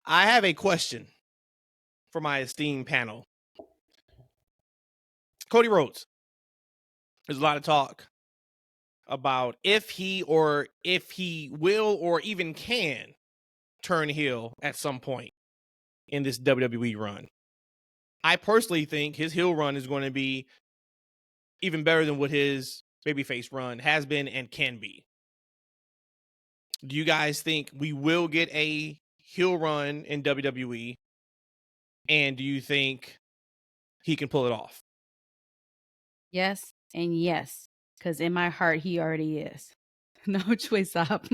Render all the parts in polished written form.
I have a question for my esteemed panel. Cody Rhodes. There's a lot of talk about if he will or even can turn heel at some point in this WWE run. I personally think his heel run is going to be even better than what his babyface run has been and can be. Do you guys think we will get a heel run in WWE? And do you think he can pull it off? Yes and yes, because in my heart, he already is. No choice up.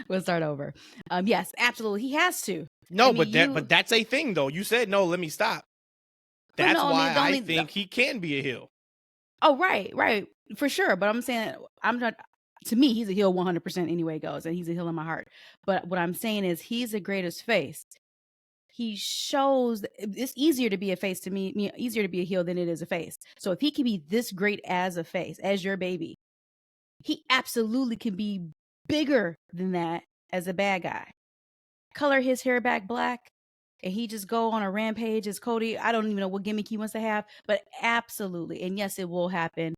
We'll start over. Yes, absolutely. He has to. No, I mean, but that's a thing though. You said no, let me stop. but That's no, I why mean, the I only, think he can be a heel. oh, right, for sure. But I'm saying, I'm not, to me, he's a heel 100% anyway goes, and he's a heel in my heart. But what I'm saying is, he's the greatest face. He shows it's easier to be a face to me, easier to be a heel than it is a face. So if he can be this great as a face, as your baby, he absolutely can be bigger than that as a bad guy. Color his hair back black and he just go on a rampage as Cody. I don't even know what gimmick he wants to have, but absolutely. And yes, it will happen.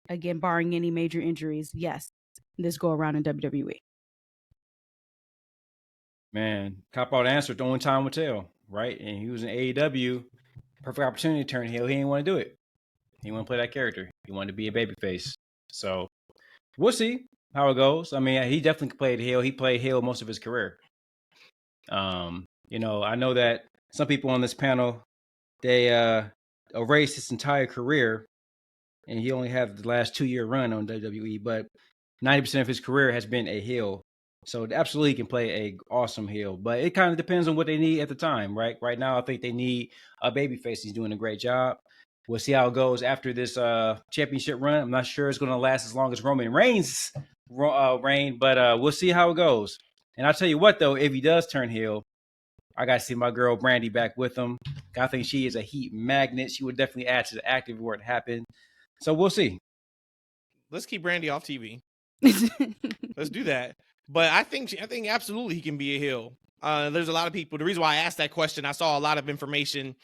Again, barring any major injuries. Yes, this go around in WWE. Man, cop out answer. The only time will tell, right? And he was in AEW, perfect opportunity to turn heel. He didn't want to do it. He didn't want to play that character. He wanted to be a babyface. So we'll see how it goes. I mean, he definitely played heel. He played heel most of his career. I know that some people on this panel they erased his entire career, and he only had the last 2-year run on WWE. But 90% of his career has been a heel. So absolutely he can play a awesome heel, but it kind of depends on what they need at the time, right? Right now, I think they need a babyface. He's doing a great job. We'll see how it goes after this championship run. I'm not sure it's going to last as long as Roman Reigns' reign, but we'll see how it goes. And I'll tell you what, though, if he does turn heel, I got to see my girl Brandy back with him. I think she is a heat magnet. She would definitely add to the active where it happened. So we'll see. Let's keep Brandy off TV. Let's do that. But I think absolutely he can be a heel. There's a lot of people. The reason why I asked that question, I saw a lot of information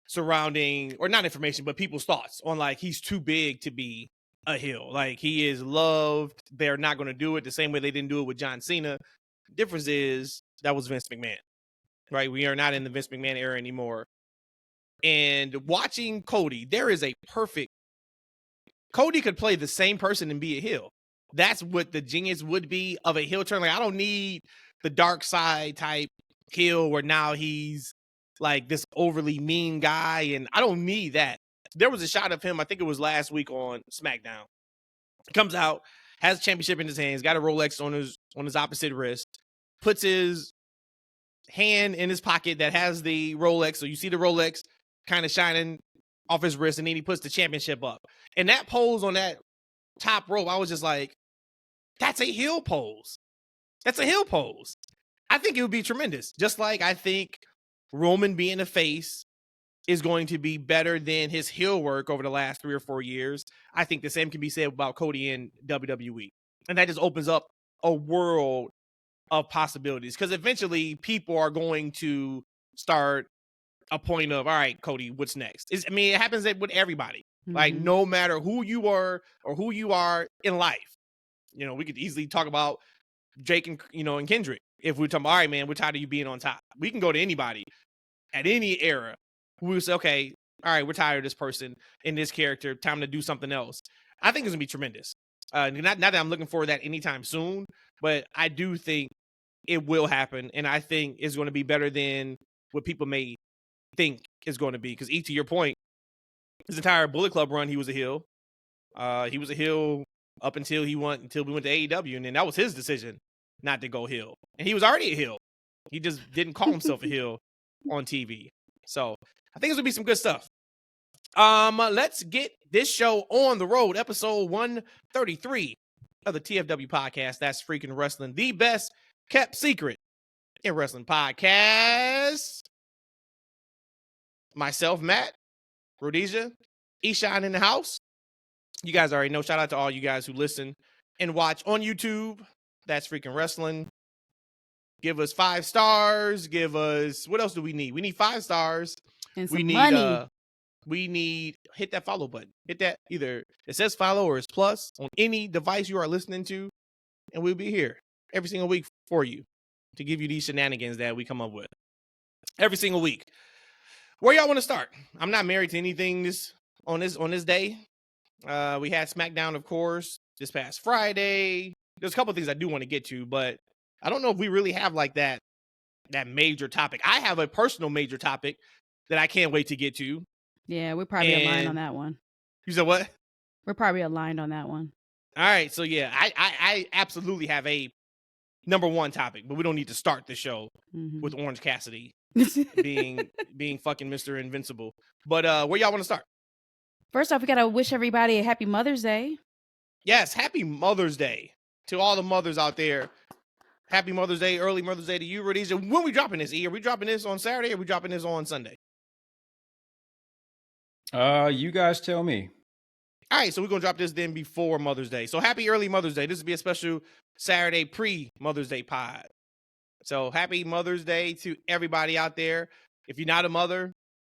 surrounding, or not information, but people's thoughts on like he's too big to be a heel. Like he is loved. They're not going to do it the same way they didn't do it with John Cena. Difference is that was Vince McMahon, right? We are not in the Vince McMahon era anymore. And watching Cody, there is a perfect. Cody could play the same person and be a heel. That's what the genius would be of a heel turn. Like I don't need the dark side type heel where now he's like this overly mean guy, and I don't need that. There was a shot of him, I think it was last week on SmackDown. Comes out, has a championship in his hands, got a Rolex on his opposite wrist, puts his hand in his pocket that has the Rolex. So you see the Rolex kind of shining off his wrist, and then he puts the championship up. And that pose on that top rope, I was just like, that's a heel pose. That's a heel pose. I think it would be tremendous. Just like I think Roman being a face is going to be better than his heel work over the last 3 or 4 years. I think the same can be said about Cody in WWE. And that just opens up a world of possibilities because eventually people are going to start a point of, all right, Cody, what's next? It happens with everybody. Mm-hmm. Like no matter who you are or who you are in life, we could easily talk about Jake and Kendrick. If we're talking, all right, man, we're tired of you being on top. We can go to anybody at any era who will say, okay, all right, we're tired of this person in this character. Time to do something else. I think it's gonna be tremendous. Not that I'm looking for that anytime soon, but I do think it will happen, and I think it's going to be better than what people may think is going to be. Because to your point, his entire Bullet Club run, he was a heel. He was a heel up until we went to AEW, and then that was his decision not to go heel. And he was already a heel. He just didn't call himself a heel on TV. So I think it's gonna be some good stuff. Let's get this show on the road. Episode 133 of the TFW podcast. That's Freaking Wrestling, the best kept secret in wrestling podcast. Myself, Matt, Rhodesia, Eshawn in the house. You guys already know. Shout out to all you guys who listen and watch on YouTube. That's Freaking Wrestling. Give us 5 stars. Give us, what else do we need? We need 5 stars. And some We need money. we need, hit that follow button. Hit that, either it says follow or it's plus on any device you are listening to, and we'll be here every single week for you to give you these shenanigans that we come up with every single week. Where y'all want to start? I'm not married to anything on this day. We had SmackDown, of course, this past Friday. There's a couple of things I do want to get to, but I don't know if we really have like that major topic. I have a personal major topic that I can't wait to get to. Yeah, we're probably aligned on And- that one. You said what? We're probably aligned on that one. All right, so yeah, I absolutely have a number one topic, but we don't need to start the show Mhm. with Orange Cassidy being fucking Mr. Invincible. But where y'all want to start? First off, we gotta wish everybody a happy Mother's Day. Yes, happy Mother's Day to all the mothers out there. Happy Mother's Day, early Mother's Day to you, Rhodesia. When we dropping this? E? Are we dropping this on Saturday or are we dropping this on Sunday? You guys tell me. All right, so we're going to drop this then before Mother's Day. So happy early Mother's Day. This will be a special Saturday pre-Mother's Day pod. So happy Mother's Day to everybody out there. If you're not a mother,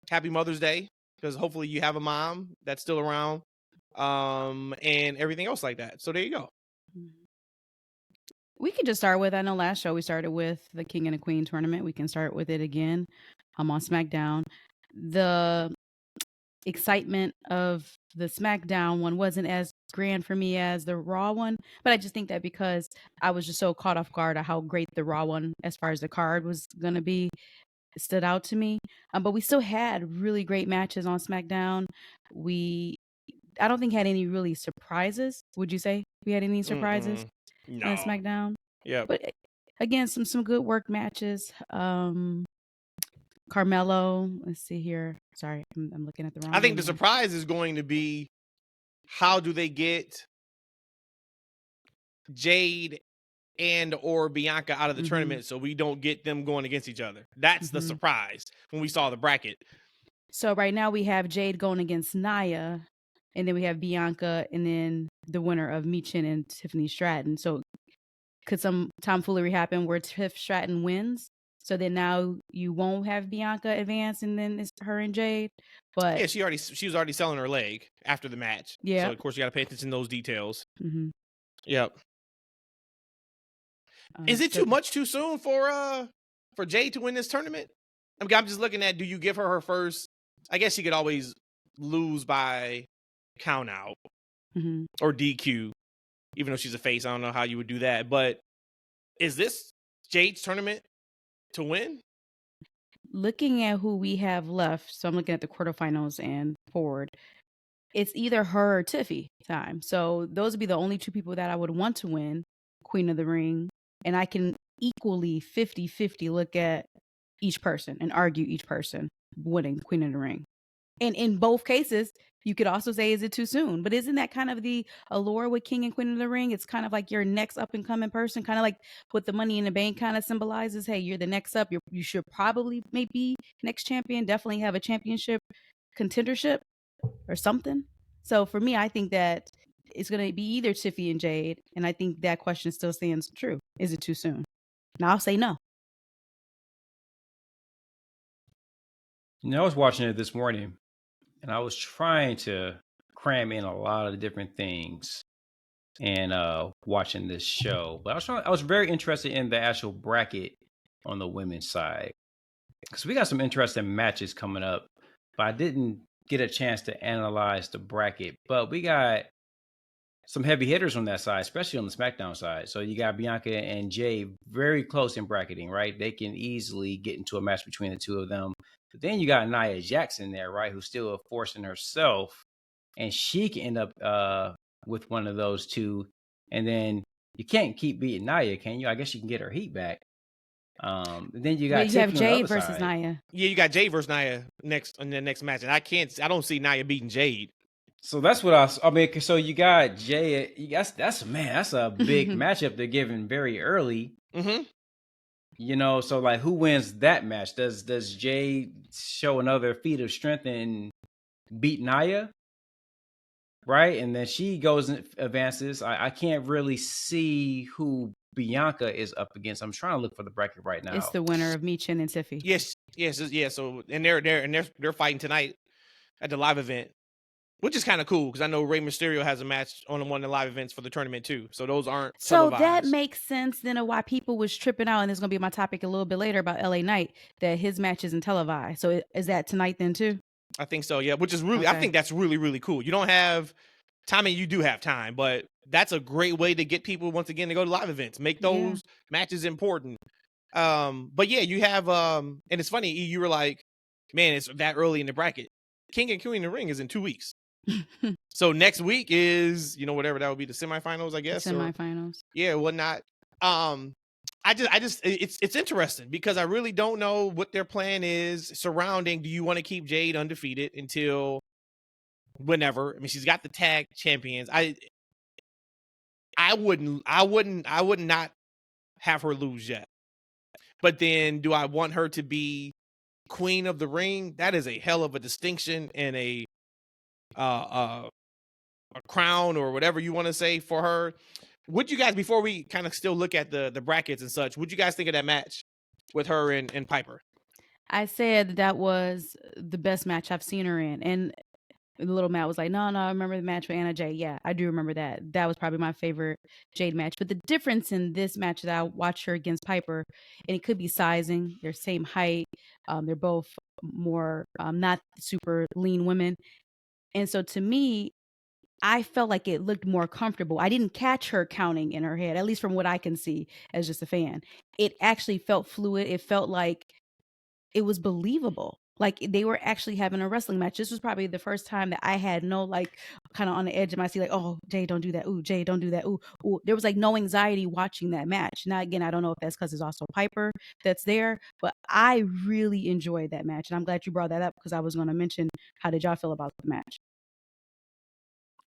happy Mother's Day, because hopefully you have a mom that's still around, and everything else like that. So there you go. We could just start with, I know last show we started with the King and the Queen tournament. We can start with it again. I'm on SmackDown. The excitement of the SmackDown one wasn't as grand for me as the Raw one, but I just think that because I was just so caught off guard at how great the Raw one, as far as the card was going to be, stood out to me. But we still had really great matches on SmackDown. I don't think had any really surprises. Would you say we had any surprises No. on SmackDown? Yeah. But again, some good work matches. Carmelo, let's see here. Sorry, I'm looking at the wrong. I think the one here. surprise is going to be, how do they get Jade and or Bianca out of the Mhm. tournament so we don't get them going against each other? That's the Mhm. surprise when we saw the bracket. So right now we have Jade going against Nia, and then we have Bianca, and then the winner of Michin and Tiffany Stratton. So could some tomfoolery happen where Tiff Stratton wins? So then now you won't have Bianca advance, and then it's her and Jade. But Yeah, she was already selling her leg after the match. Yeah. So of course you got to pay attention to those details. mhm. Yep. Is it So- too much too soon for Jade to win this tournament? I mean, I'm just looking at, do you give her first? I guess she could always lose by count out Mhm. or DQ, even though she's a face. I don't know how you would do that. But is this Jade's tournament to win? Looking at who we have left, so I'm looking at the quarterfinals and forward. It's either her or Tiffy time. So those would be the only two people that I would want to win Queen of the Ring. And I can equally 50-50 look at each person and argue each person winning Queen of the Ring. And in both cases, you could also say, is it too soon? But isn't that kind of the allure with King and Queen of the Ring? It's kind of like your next up and coming person, kind of like what the Money in the Bank kind of symbolizes. Hey, you're the next up. You should probably maybe next champion, definitely have a championship contendership or something. So for me, I think that it's going to be either Tiffy and Jade. And I think that question still stands true. Is it too soon? Now I'll say no. You know, I was watching it this morning, and I was trying to cram in a lot of different things and watching this show. But I was very interested in the actual bracket on the women's side, because we got some interesting matches coming up, but I didn't get a chance to analyze the bracket. But we got some heavy hitters on that side, especially on the SmackDown side. So you got Bianca and Jay very close in bracketing, right? They can easily get into a match between the two of them. But then you got Nia Jackson there, right? Who's still forcing herself, and she can end up with one of those two. And then you can't keep beating Nia, can you? I guess you can get her heat back. Then you got But you have Tiffany on the Jade other versus side. Nia. Yeah, you got Jade versus Nia next in the next match, and I don't see Nia beating Jade. So that's what I mean. So you got Jay. That's a big matchup they're giving very early. Mm-hmm. You know, so like, who wins that match? Does Jay show another feat of strength and beat Nia? Right, and then she goes and advances. I can't really see who Bianca is up against. I'm trying to look for the bracket right now. It's the winner of Michin and Tiffy. Yes. So and they're fighting tonight at the live event, which is kind of cool because I know Rey Mysterio has a match on one of the live events for the tournament too. So those aren't So televised. that makes sense then of why people was tripping out, and it's gonna be my topic a little bit later about LA Knight, that his match isn't televised. So is that tonight then too? I think so, yeah. Which is really, I Okay. think that's really, really cool. You don't have time, and you do have time, but that's a great way to get people once again to go to live events, make those matches important. But yeah, you have and it's funny, E, you were like, man, it's that early in the bracket. King and Queen of the Ring is in 2 weeks. So next week is, whatever that would be, the semifinals, I guess. Semifinals. Yeah, whatnot. I just it's interesting because I really don't know what their plan is surrounding. Do you want to keep Jade undefeated until whenever? I mean, she's got the tag champions. I would not have her lose yet. But then do I want her to be Queen of the Ring? That is a hell of a distinction and a crown or whatever you want to say for her. Would you guys, before we kind of still look at the brackets and such, would you guys think of that match with her and Piper? I said that was the best match I've seen her in. And little Matt was like, no, I remember the match with Anna Jay. Yeah, I do remember that. That was probably my favorite Jade match. But the difference in this match that I watched her against Piper, and it could be sizing, they're same height. They're both more not super lean women. And so to me, I felt like it looked more comfortable. I didn't catch her counting in her head, at least from what I can see as just a fan. It actually felt fluid. It felt like it was believable. Like they were actually having a wrestling match. This was probably the first time that I had no, like, kind of on the edge of my seat, like, oh, Jay, don't do that. Ooh, Jay, don't do that. Ooh. There was like no anxiety watching that match. Now, again, I don't know if that's because it's also Piper that's there, but I really enjoyed that match. And I'm glad you brought that up because I was going to mention, how did y'all feel about the match?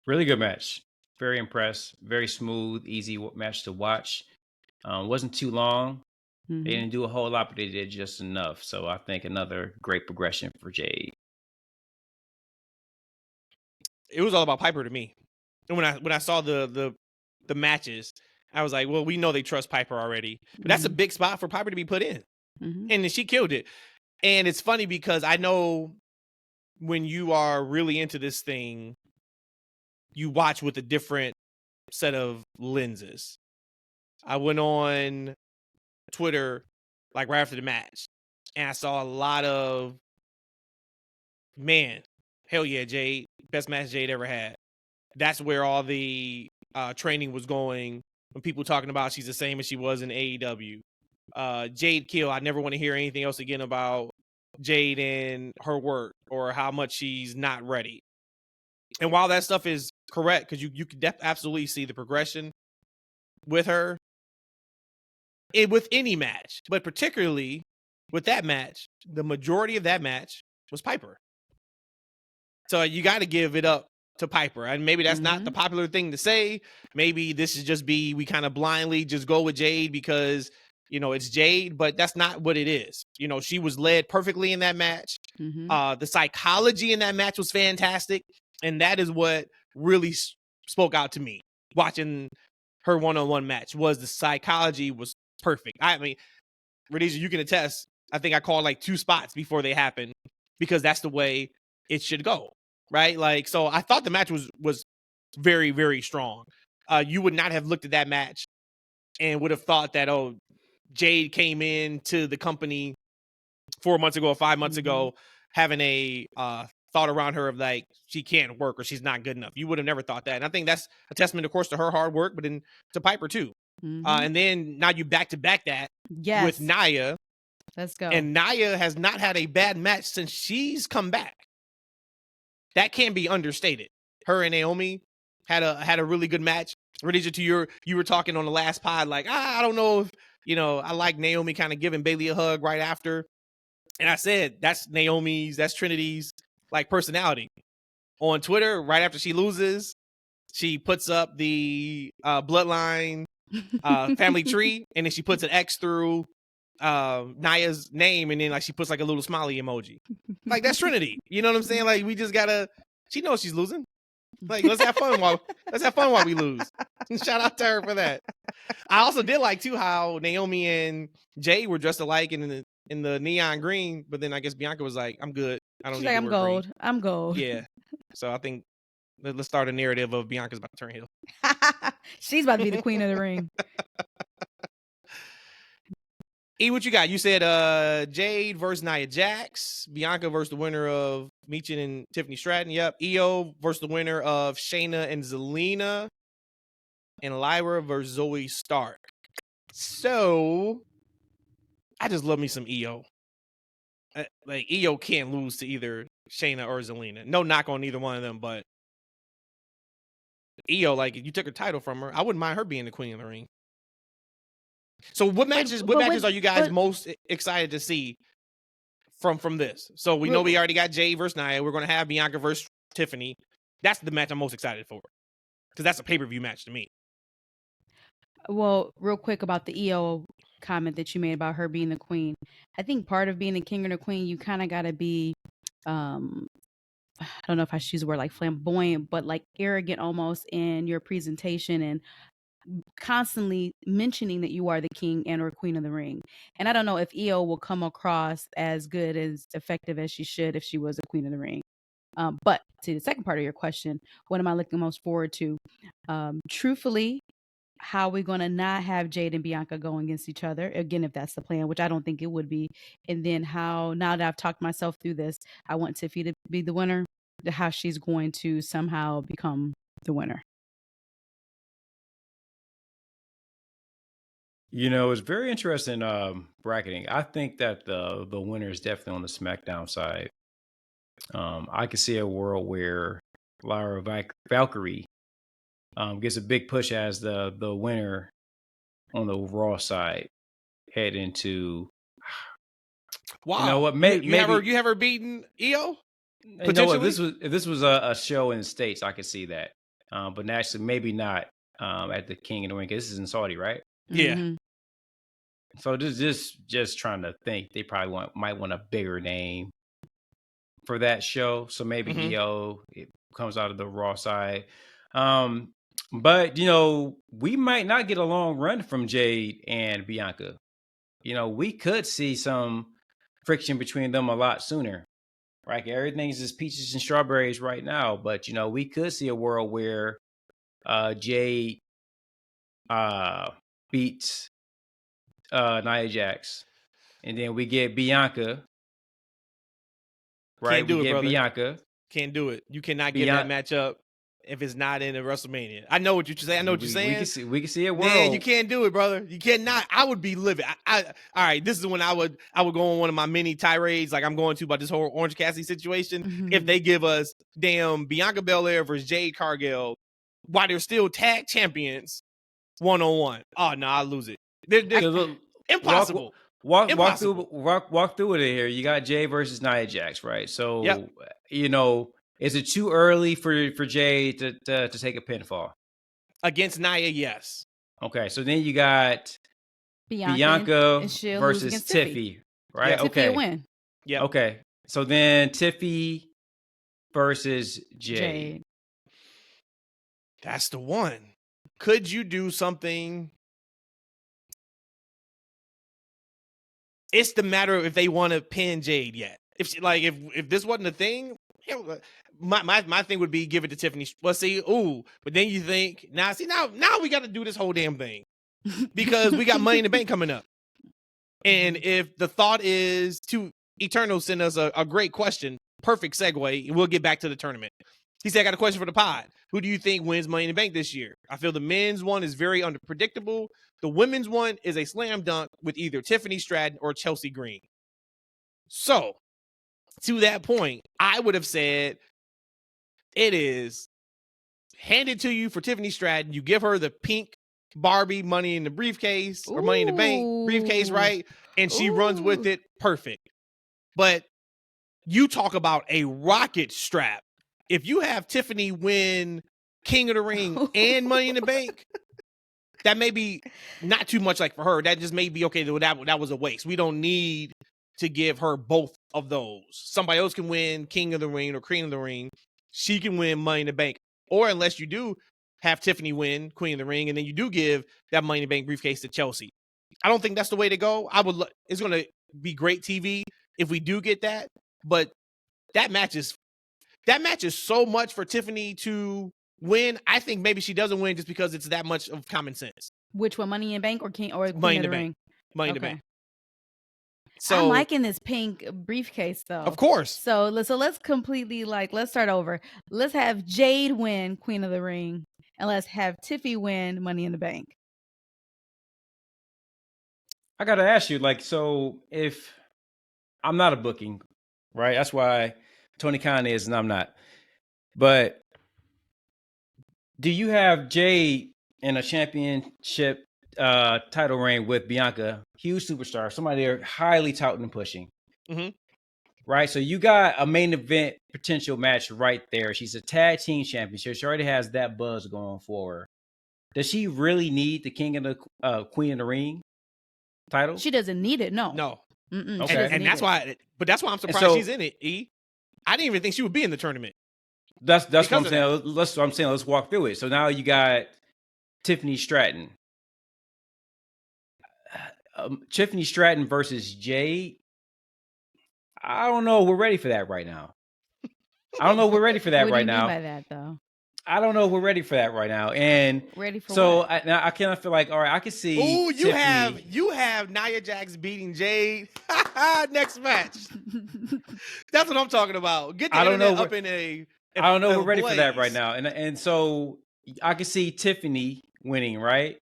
Really good match. Very impressed. Very smooth, easy match to watch. Wasn't too long. Mm-hmm. They didn't do a whole lot, but they did just enough. So I think another great progression for Jade. It was all about Piper to me. And when I saw the matches, I was like, well, we know they trust Piper already. But that's a big spot for Piper to be put in. Mm-hmm. And then she killed it. And it's funny because I know when you are really into this thing, you watch with a different set of lenses. I went on Twitter like right after the match, and I saw a lot of, man, hell yeah, Jade, best match Jade ever had. That's where all the training was going. When people talking about she's the same as she was in AEW. Jade kill. I never want to hear anything else again about Jade and her work or how much she's not ready. And while that stuff is correct, because you could absolutely see the progression with her with any match, but particularly with that match, the majority of that match was Piper. So you got to give it up to Piper. And maybe that's not the popular thing to say. Maybe this is just we kind of blindly just go with Jade because, it's Jade, but that's not what it is. She was led perfectly in that match. Mm-hmm. The psychology in that match was fantastic. And that is what really spoke out to me watching her one-on-one match. Was the psychology was perfect. I mean, Rhodesia, you can attest. I think I called like 2 spots before they happened because that's the way it should go, right? Like, so I thought the match was very, very strong. You would not have looked at that match and would have thought that, oh, Jade came into the company 4 months ago or 5 months ago having a thought around her of like she can't work or she's not good enough. You would have never thought that. And I think that's a testament, of course, to her hard work, but then to Piper too. And then now you back to back that with Nia. Let's go. And Nia has not had a bad match since she's come back. That can't be understated. Her and Naomi had a really good match. Rhodesia, you were talking on the last pod like, I don't know if I like Naomi kind of giving Bayley a hug right after. And I said that's Trinity's like personality. On Twitter, right after she loses, she puts up the bloodline family tree, and then she puts an X through Nia's name, and then like she puts like a little smiley emoji. Like that's Trinity. You know what I'm saying? Like we just gotta. She knows she's losing. Like, let's have fun while we lose. Shout out to her for that. I also did like too how Naomi and Jay were dressed alike in the neon green, but then I guess Bianca was like, "I'm good. I don't She's need like, to I'm wear gold. green." I'm gold. Yeah. So I think let's start a narrative of Bianca's about to turn heel. She's about to be the queen of the ring. E, what you got? You said Jade versus Nia Jax, Bianca versus the winner of Michin and Tiffany Stratton. Yep. Io versus the winner of Shayna and Zelina, and Lyra versus Zoe Stark. So I just love me some Io. Like Io can't lose to either Shayna or Zelina. No knock on either one of them, but Io, like, if you took her title from her, I wouldn't mind her being the queen of the ring. So what matches are you guys most excited to see from this? So we know we already got Jay versus Nia. We're going to have Bianca versus Tiffany. That's the match I'm most excited for, because that's a pay-per-view match to me. Well, real quick about the Io comment that you made about her being the queen. I think part of being the king or the queen, you kind of got to be, I don't know if I should use the word like flamboyant, but like arrogant almost in your presentation and constantly mentioning that you are the king and or queen of the ring. And I don't know if Io will come across as good, as effective as she should if she was a queen of the ring. But to the second part of your question, what am I looking most forward to? Truthfully, how we're going to not have Jade and Bianca going against each other, again, if that's the plan, which I don't think it would be. And then how, now that I've talked myself through this, I want Tiffy to be the winner, how she's going to somehow become the winner. You know, it's very interesting bracketing. I think that the winner is definitely on the SmackDown side. I could see a world where Lyra Valkyrie gets a big push as the winner on the Raw side, head into. Wow, you know what? You have her beaten Io? You know what? If this was a show in the States, I could see that. But naturally, maybe not at the King of the Ring. This is in Saudi, right? Yeah. Mm-hmm. So just trying to think, they probably might want a bigger name for that show. So maybe Io, it comes out of the Raw side. But you know, we might not get a long run from Jade and Bianca. You know, we could see some friction between them a lot sooner. Right? Everything's just peaches and strawberries right now. But you know, we could see a world where Jade beats Nia Jax, and then we get Bianca. Right? Can't do it, brother. Bianca. Can't do it. You cannot get that matchup if it's not in a WrestleMania. I know what you're saying. I know what you're saying. We can see a world. Man, you can't do it, brother. You cannot. I would be livid. All right, this is when I would go on one of my mini tirades, like I'm going to about this whole Orange Cassidy situation. If they give us damn Bianca Belair versus Jade Cargill while they're still tag champions 1-on-1. Oh no, I lose it. They're impossible. Walk through it here. You got Jay versus Nia Jax, right? So you know, is it too early for Jay to take a pinfall against Nia? Yes. Okay, so then you got Bianca versus Tiffy, right? Tiffy okay, win. Yeah. Okay, so then Tiffy versus Jade. That's the one. Could you do something? It's the matter of if they want to pin Jade yet. If this wasn't a thing, my thing would be give it to Tiffany. Well, see, but then you think now we got to do this whole damn thing because we got Money in the Bank coming up, and if the thought is to Eternal send us a great question, perfect segue. We'll get back to the tournament. He said, I got a question for the pod. Who do you think wins Money in the Bank this year? I feel the men's one is very unpredictable. The women's one is a slam dunk with either Tiffany Stratton or Chelsea Green. So, to that point, I would have said it is handed to you for Tiffany Stratton. You give her the pink Barbie Money in the briefcase or Money in the Bank briefcase, right? And she runs with it. Perfect. But you talk about a rocket strap. If you have Tiffany win King of the Ring and Money in the Bank, that may be not too much like for her. That just may be okay. That was a waste. We don't need to give her both of those. Somebody else can win King of the Ring or Queen of the Ring. She can win Money in the Bank. or unless you do have Tiffany win Queen of the Ring, and then you do give that Money in the Bank briefcase to Chelsea. I don't think that's the way to go. It's going to be great TV if we do get that, but that match is so much for Tiffany to win. I think maybe she doesn't win just because it's that much of common sense. Which one, Money in the Bank or Queen Money in of the the Bank. Ring? Money in the Okay. Bank. So I'm liking this pink briefcase though. of course. So let's completely let's start over. Let's have Jade win Queen of the Ring, and let's have Tiffy win Money in the Bank. I gotta ask you, so if I'm not a booking, right? That's why Tony Khan is, and I'm not. But do you have Jade in a championship title reign with Bianca, huge superstar, somebody they're highly touting and pushing, right? So you got a main event potential match right there. She's a tag team champion. She already has that buzz going forward. Does she really need the King of the Queen of the Ring title? She doesn't need it. No. Okay. And that's why. But that's why I'm surprised she's in it. I didn't even think she would be in the tournament. That's what I'm saying. That's what I'm saying. Let's walk through it. So now you got Tiffany Stratton. Tiffany Stratton versus Jade. I don't know. We're ready for that right now. I don't know. We're ready for that right now. What do you mean by that, though? I don't know. We're ready for that right now. And ready for so what? I kind of feel like, all right, I can see. Oh, you Tiffany. have Nia Jax beating Jade next match. That's what I'm talking about. Get the internet up in a. I don't know. We're ready for that right now. And so I can see Tiffany winning, right?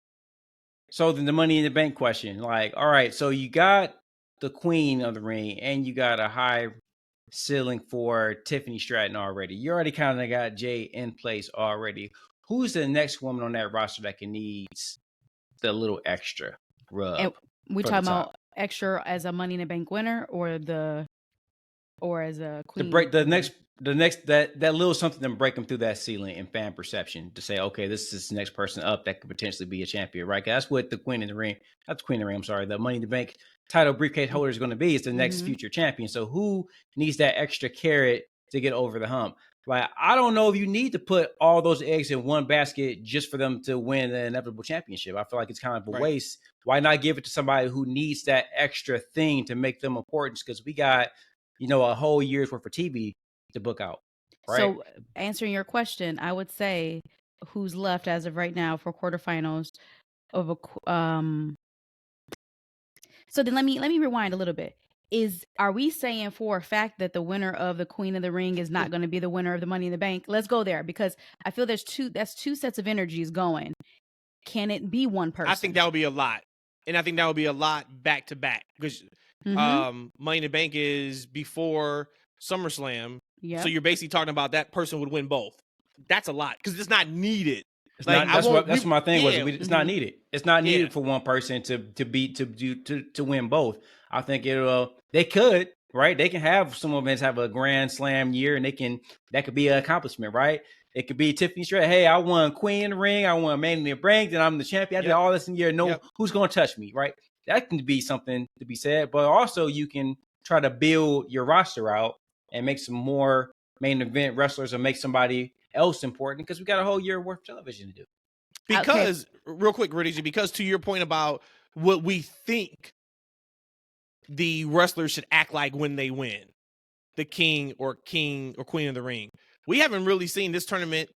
So then the Money in the Bank question, all right, so you got the Queen of the Ring and you got a high ceiling for Tiffany Stratton already. You already kind of got Jade in place already. Who's the next woman on that roster that needs the little extra rub? And we talking about extra as a Money in the Bank winner or as a queen? The next that little something to break them through that ceiling in fan perception to say, okay, this is the next person up that could potentially be a champion, right? That's what the Queen of the Ring, not the Queen of the Ring, I'm sorry, the Money in the Bank title briefcase holder is going to be. It's the next future champion. So who needs that extra carrot to get over the hump? I don't know if you need to put all those eggs in one basket just for them to win the inevitable championship. I feel like it's kind of a waste. Why not give it to somebody who needs that extra thing to make them important? Because we got, a whole year's worth of TV to book out. Right? So answering your question, I would say who's left as of right now for quarterfinals of So then let me rewind a little bit. Are we saying for a fact that the winner of the Queen of the Ring is not going to be the winner of the Money in the Bank? Let's go there because I feel that's two sets of energies going. Can it be one person? I think that would be a lot. And I think that would be a lot back to back because Money in the Bank is before SummerSlam. Yep. So you're basically talking about that person would win both. That's a lot because it's not needed. That's what my thing was. It's not needed. It's not needed for one person to win both. I think they could, right? They can have some events have a Grand Slam year, and that could be an accomplishment, right? It could be Tiffany Stratton. Hey, I won Queen of the Ring. I won Money in the Bank. Then I'm the champion. I did all this in a year. Who's going to touch me, right? That can be something to be said. But also, you can try to build your roster out and make some more main event wrestlers or make somebody else important because we got a whole year worth of television to do. Because real quick, Riddick, because to your point about what we think the wrestlers should act like when they win, the king or Queen of the Ring, we haven't really seen this tournament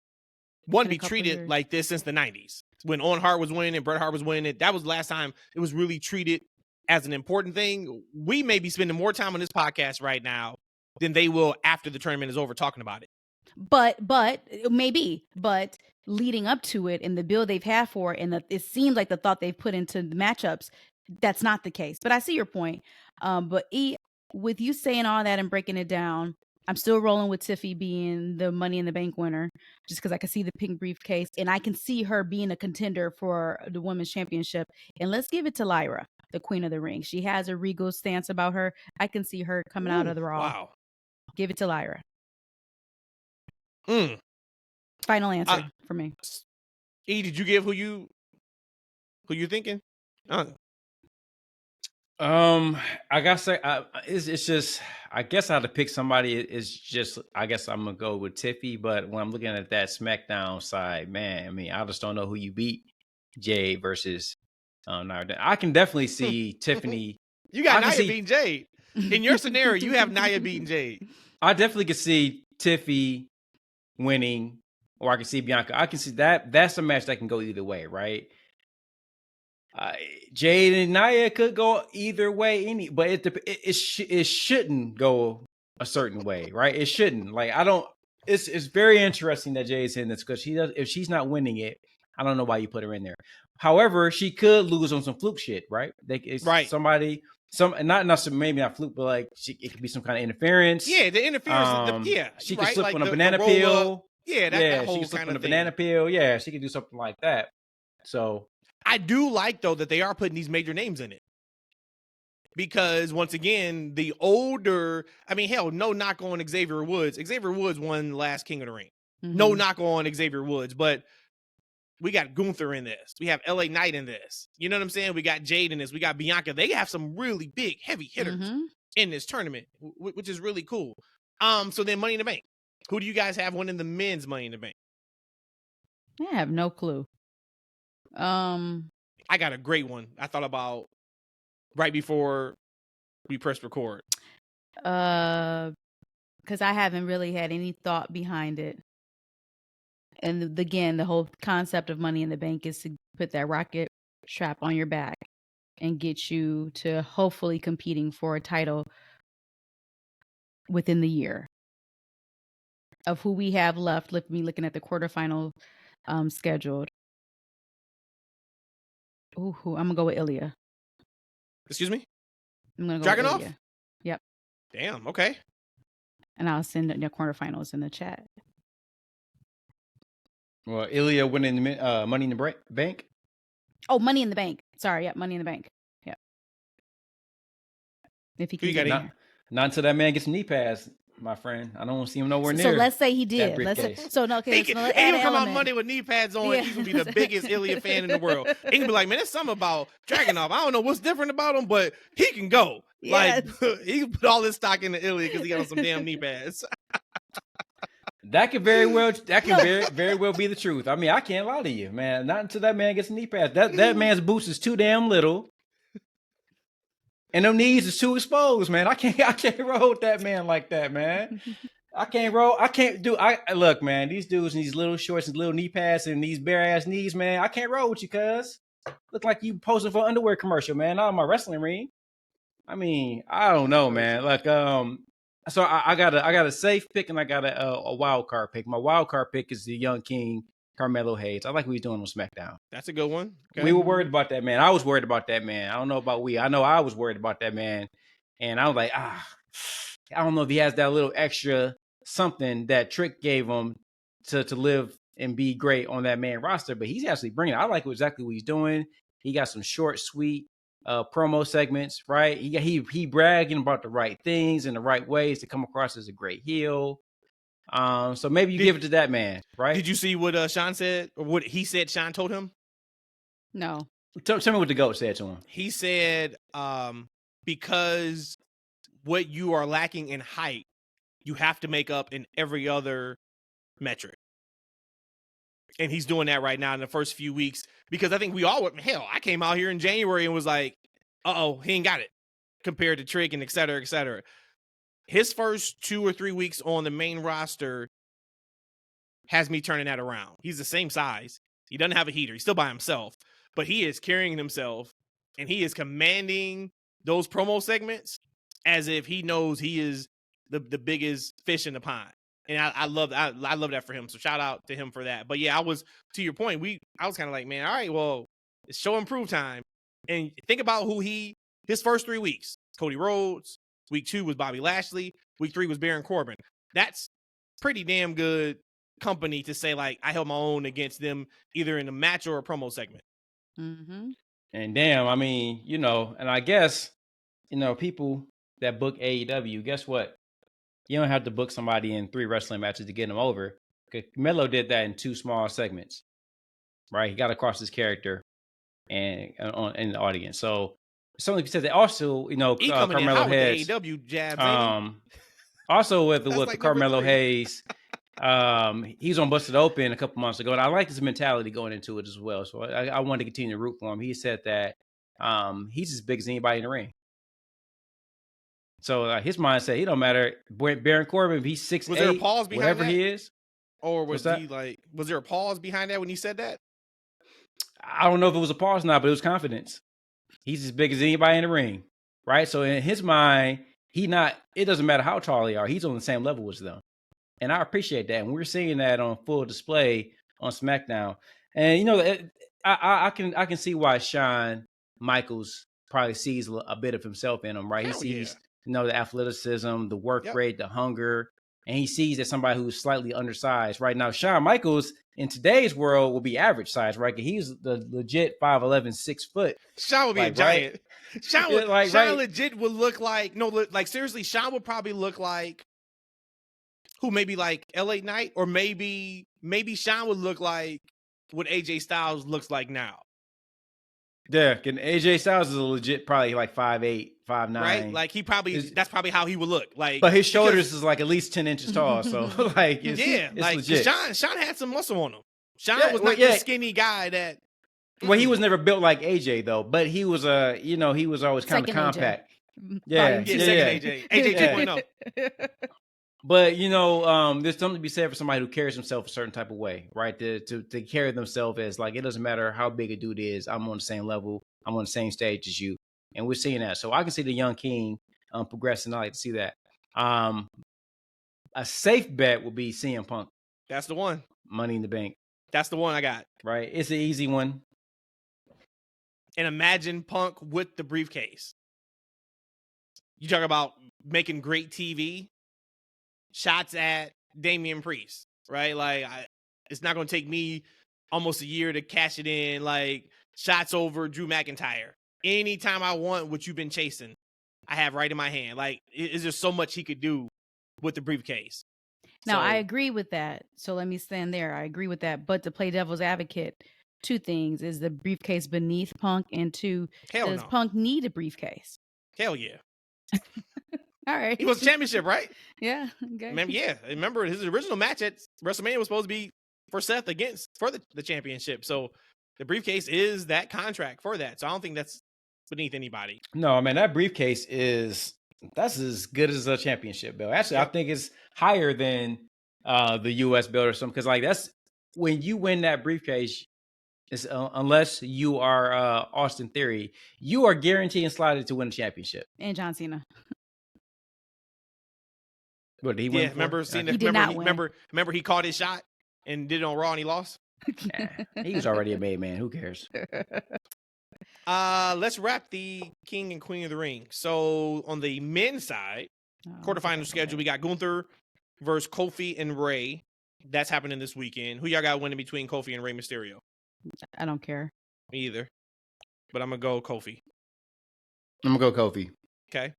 be treated like this since the 90s when Owen Hart was winning and Bret Hart was winning it. That was the last time it was really treated as an important thing. We may be spending more time on this podcast right now than they will after the tournament is over talking about it. But leading up to it and the build they've had for it, and it seems like the thought they've put into the matchups, that's not the case. But I see your point. But with you saying all that and breaking it down, I'm still rolling with Tiffy being the Money in the Bank winner, just because I can see the pink briefcase and I can see her being a contender for the Women's Championship. And let's give it to Lyra, the Queen of the Ring. She has a regal stance about her. I can see her coming out of the Raw. Wow. Give it to Lyra. Mm. Final answer for me. Did you give who you thinking? I gotta say, it's just. I guess I have to pick somebody. It's just. I guess I'm gonna go with Tiffy. But when I'm looking at that SmackDown side, man, I mean, I just don't know who you beat, Jade versus Nia. I can definitely see Tiffany. You got I can Nia see- beating Jade. In your scenario, you have Nia beating Jade. I definitely could see Tiffy winning, or I can see Bianca. I can see that. That's a match that can go either way, right? Jade and Nia could go either way, but it shouldn't go a certain way, right? It shouldn't. Like I don't. It's very interesting that Jade's in this because she does. If she's not winning it, I don't know why you put her in there. However, she could lose on some fluke shit, right? Right. Somebody, not maybe not fluke, but like it could be some kind of interference. Yeah, the interference. She could slip on a banana peel. Yeah, that whole she could slip kind on of a banana peel. Yeah, she could do something like that. So. I do like, though, that they are putting these major names in it. Because, once again, the older... I mean, hell, no knock on Xavier Woods. Xavier Woods won last King of the Ring. Mm-hmm. No knock on Xavier Woods, but we got Gunther in this. We have LA Knight in this. You know what I'm saying? We got Jade in this. We got Bianca. They have some really big, heavy hitters in this tournament, which is really cool. So then Money in the Bank. Who do you guys have winning the men's Money in the Bank? I have no clue. I got a great one. I thought about right before we pressed record. Because I haven't really had any thought behind it. And again, the whole concept of Money in the Bank is to put that rocket strap on your back and get you to hopefully competing for a title within the year. Of who we have left, me looking at the quarterfinal scheduled. Ooh, I'm gonna go with Ilya. Excuse me? I'm gonna go Dragunov? with Ilya. Yep. Damn, okay. And I'll send the quarterfinals in the chat. Well, Ilya winning Money in the Bank. Oh, Money in the Bank. Sorry, yeah, Money in the Bank. Yeah. If he can get in there. Not until that man gets knee pads, my friend. I don't see him nowhere near. So let's say he did. Let's say, he can come out Monday with knee pads on. Yeah. He can be the biggest Ilya fan in the world. He can be like, man, there's something about Dragunov. I don't know what's different about him, but he can go. Yes. Like he can put all his stock into Ilya because he got on some damn knee pads. That could very well very well be the truth. I mean, I can't lie to you, man. Not until that man gets knee pads. That man's boots is too damn little. And them knees is too exposed, man. I can't roll with that man like that, man. Look, man, these dudes in these little shorts and little knee pads and these bare ass knees, man. I can't roll with you, cuz. Look like you posing for an underwear commercial, man. Not on my wrestling ring. I mean, I don't know, man. Like, so I got a safe pick and I got a wild card pick. My wild card pick is the young king, Carmelo Hayes. I like what he's doing on SmackDown. That's a good one. Okay. We were worried about that man. I was worried about that man. I don't know about we. I know I was worried about that man. And I was like, I don't know if he has that little extra something that Trick gave him to live and be great on that main roster. But he's actually bringing it. I like exactly what he's doing. He got some short, sweet promo segments, right? He bragging about the right things and the right ways to come across as a great heel. So maybe you give it to that man, right? Did you see what Sean said, or what he said Sean told him? No. Tell me what the GOAT said to him. He said, because what you are lacking in height, you have to make up in every other metric. And he's doing that right now in the first few weeks, because I think we all went, hell, I came out here in January and was like, he ain't got it compared to Trick and et cetera, et cetera. His first 2 or 3 weeks on the main roster has me turning that around. He's the same size. He doesn't have a heater. He's still by himself, but he is carrying himself and he is commanding those promo segments as if he knows he is the biggest fish in the pond. And I love that for him. So shout out to him for that. But yeah, to your point, I was kind of like, man, all right, well, it's show and prove time. And think about his first 3 weeks, Cody Rhodes. Week 2 was Bobby Lashley. Week 3 was Baron Corbin. That's pretty damn good company to say, like, I held my own against them either in a match or a promo segment. Mm-hmm. And damn, I mean, and I guess, people that book AEW, guess what? You don't have to book somebody in 3 wrestling matches to get them over. Melo did that in 2 small segments, right? He got across his character and in the audience. So Something because they also, He coming in Carmelo hot with the Hayes. AEW jabs, ain't he? Also with That's with like number Carmelo 3. Hayes, he was on Busted Open a couple months ago, and I like his mentality going into it as well. So I wanted to continue to root for him. He said that he's as big as anybody in the ring. So his mindset, he don't matter. Baron Corbin, if he's 6'8", Was there a pause behind whatever that? he is, Or was What's that? he like? Was there a pause behind that when he said that? I don't know if it was a pause or not, but it was confidence. He's as big as anybody in the ring, right? So in his mind, it doesn't matter how tall they are. He's on the same level as them. And I appreciate that. And we're seeing that on full display on SmackDown. And, I can see why Shawn Michaels probably sees a bit of himself in him, right? Hell He sees, yeah. the athleticism, the work Yep. rate, the hunger. And he sees that somebody who's slightly undersized. Right now, Shawn Michaels in today's world will be average size, right? He's the legit 5'11", 6 foot. Shawn would be Like, a giant. right? Shawn Yeah, would, like, Shawn right. legit would look like like seriously, Shawn would probably look like who? Maybe like LA Knight, or maybe Shawn would look like what AJ Styles looks like now. Yeah, and AJ Styles is a legit probably like 5'8", 5'9". Right? Like that's probably how he would look. Like, but his shoulders is like at least 10 inches tall. So like, it's like legit. Shawn had some muscle on him. Shawn Yeah, was well, not the skinny guy that. Well, he was never built like AJ though, but he was he was always kind of Second AJ. compact. Yeah, Body Second AJ. AJ 2.0. But there's something to be said for somebody who carries himself a certain type of way, right? To carry themselves as like, it doesn't matter how big a dude is, I'm on the same level, I'm on the same stage as you, and we're seeing that. So I can see the young king progressing. I like to see that. A safe bet would be CM Punk. That's the one. Money in the Bank. That's the one I got. Right, it's an easy one. And imagine Punk with the briefcase. You talk about making great TV. Shots at Damian Priest, right? Like, it's not going to take me almost a year to cash it in. Like, shots over Drew McIntyre. Anytime I want what you've been chasing, I have right in my hand. Like, it's just so much he could do with the briefcase. Now, I agree with that. So let me stand there. I agree with that. But to play devil's advocate, 2 things. Is the briefcase beneath Punk? And 2, does Punk need a briefcase? Hell yeah. All right. He was championship, right? Yeah. Okay. Remember his original match at WrestleMania was supposed to be for Seth for the championship. So the briefcase is that contract for that. So I don't think that's beneath anybody. No, man, that briefcase that's as good as a championship belt. Actually, I think it's higher than the US belt or something. Because like that's when you win that briefcase. Unless you are Austin Theory, you are guaranteed and slotted to win the championship. And John Cena. What did he win? Yeah, remember Cena? He did not win. Remember he caught his shot and did it on Raw and he lost. He was already a made man. Who cares? Let's wrap the King and Queen of the Ring. So on the men's side, quarterfinal schedule, we got Gunther versus Kofi and Rey. That's happening this weekend. Who y'all got winning between Kofi and Rey Mysterio? I don't care. Me either. But I'm gonna go Kofi. I'm gonna go Kofi. Okay.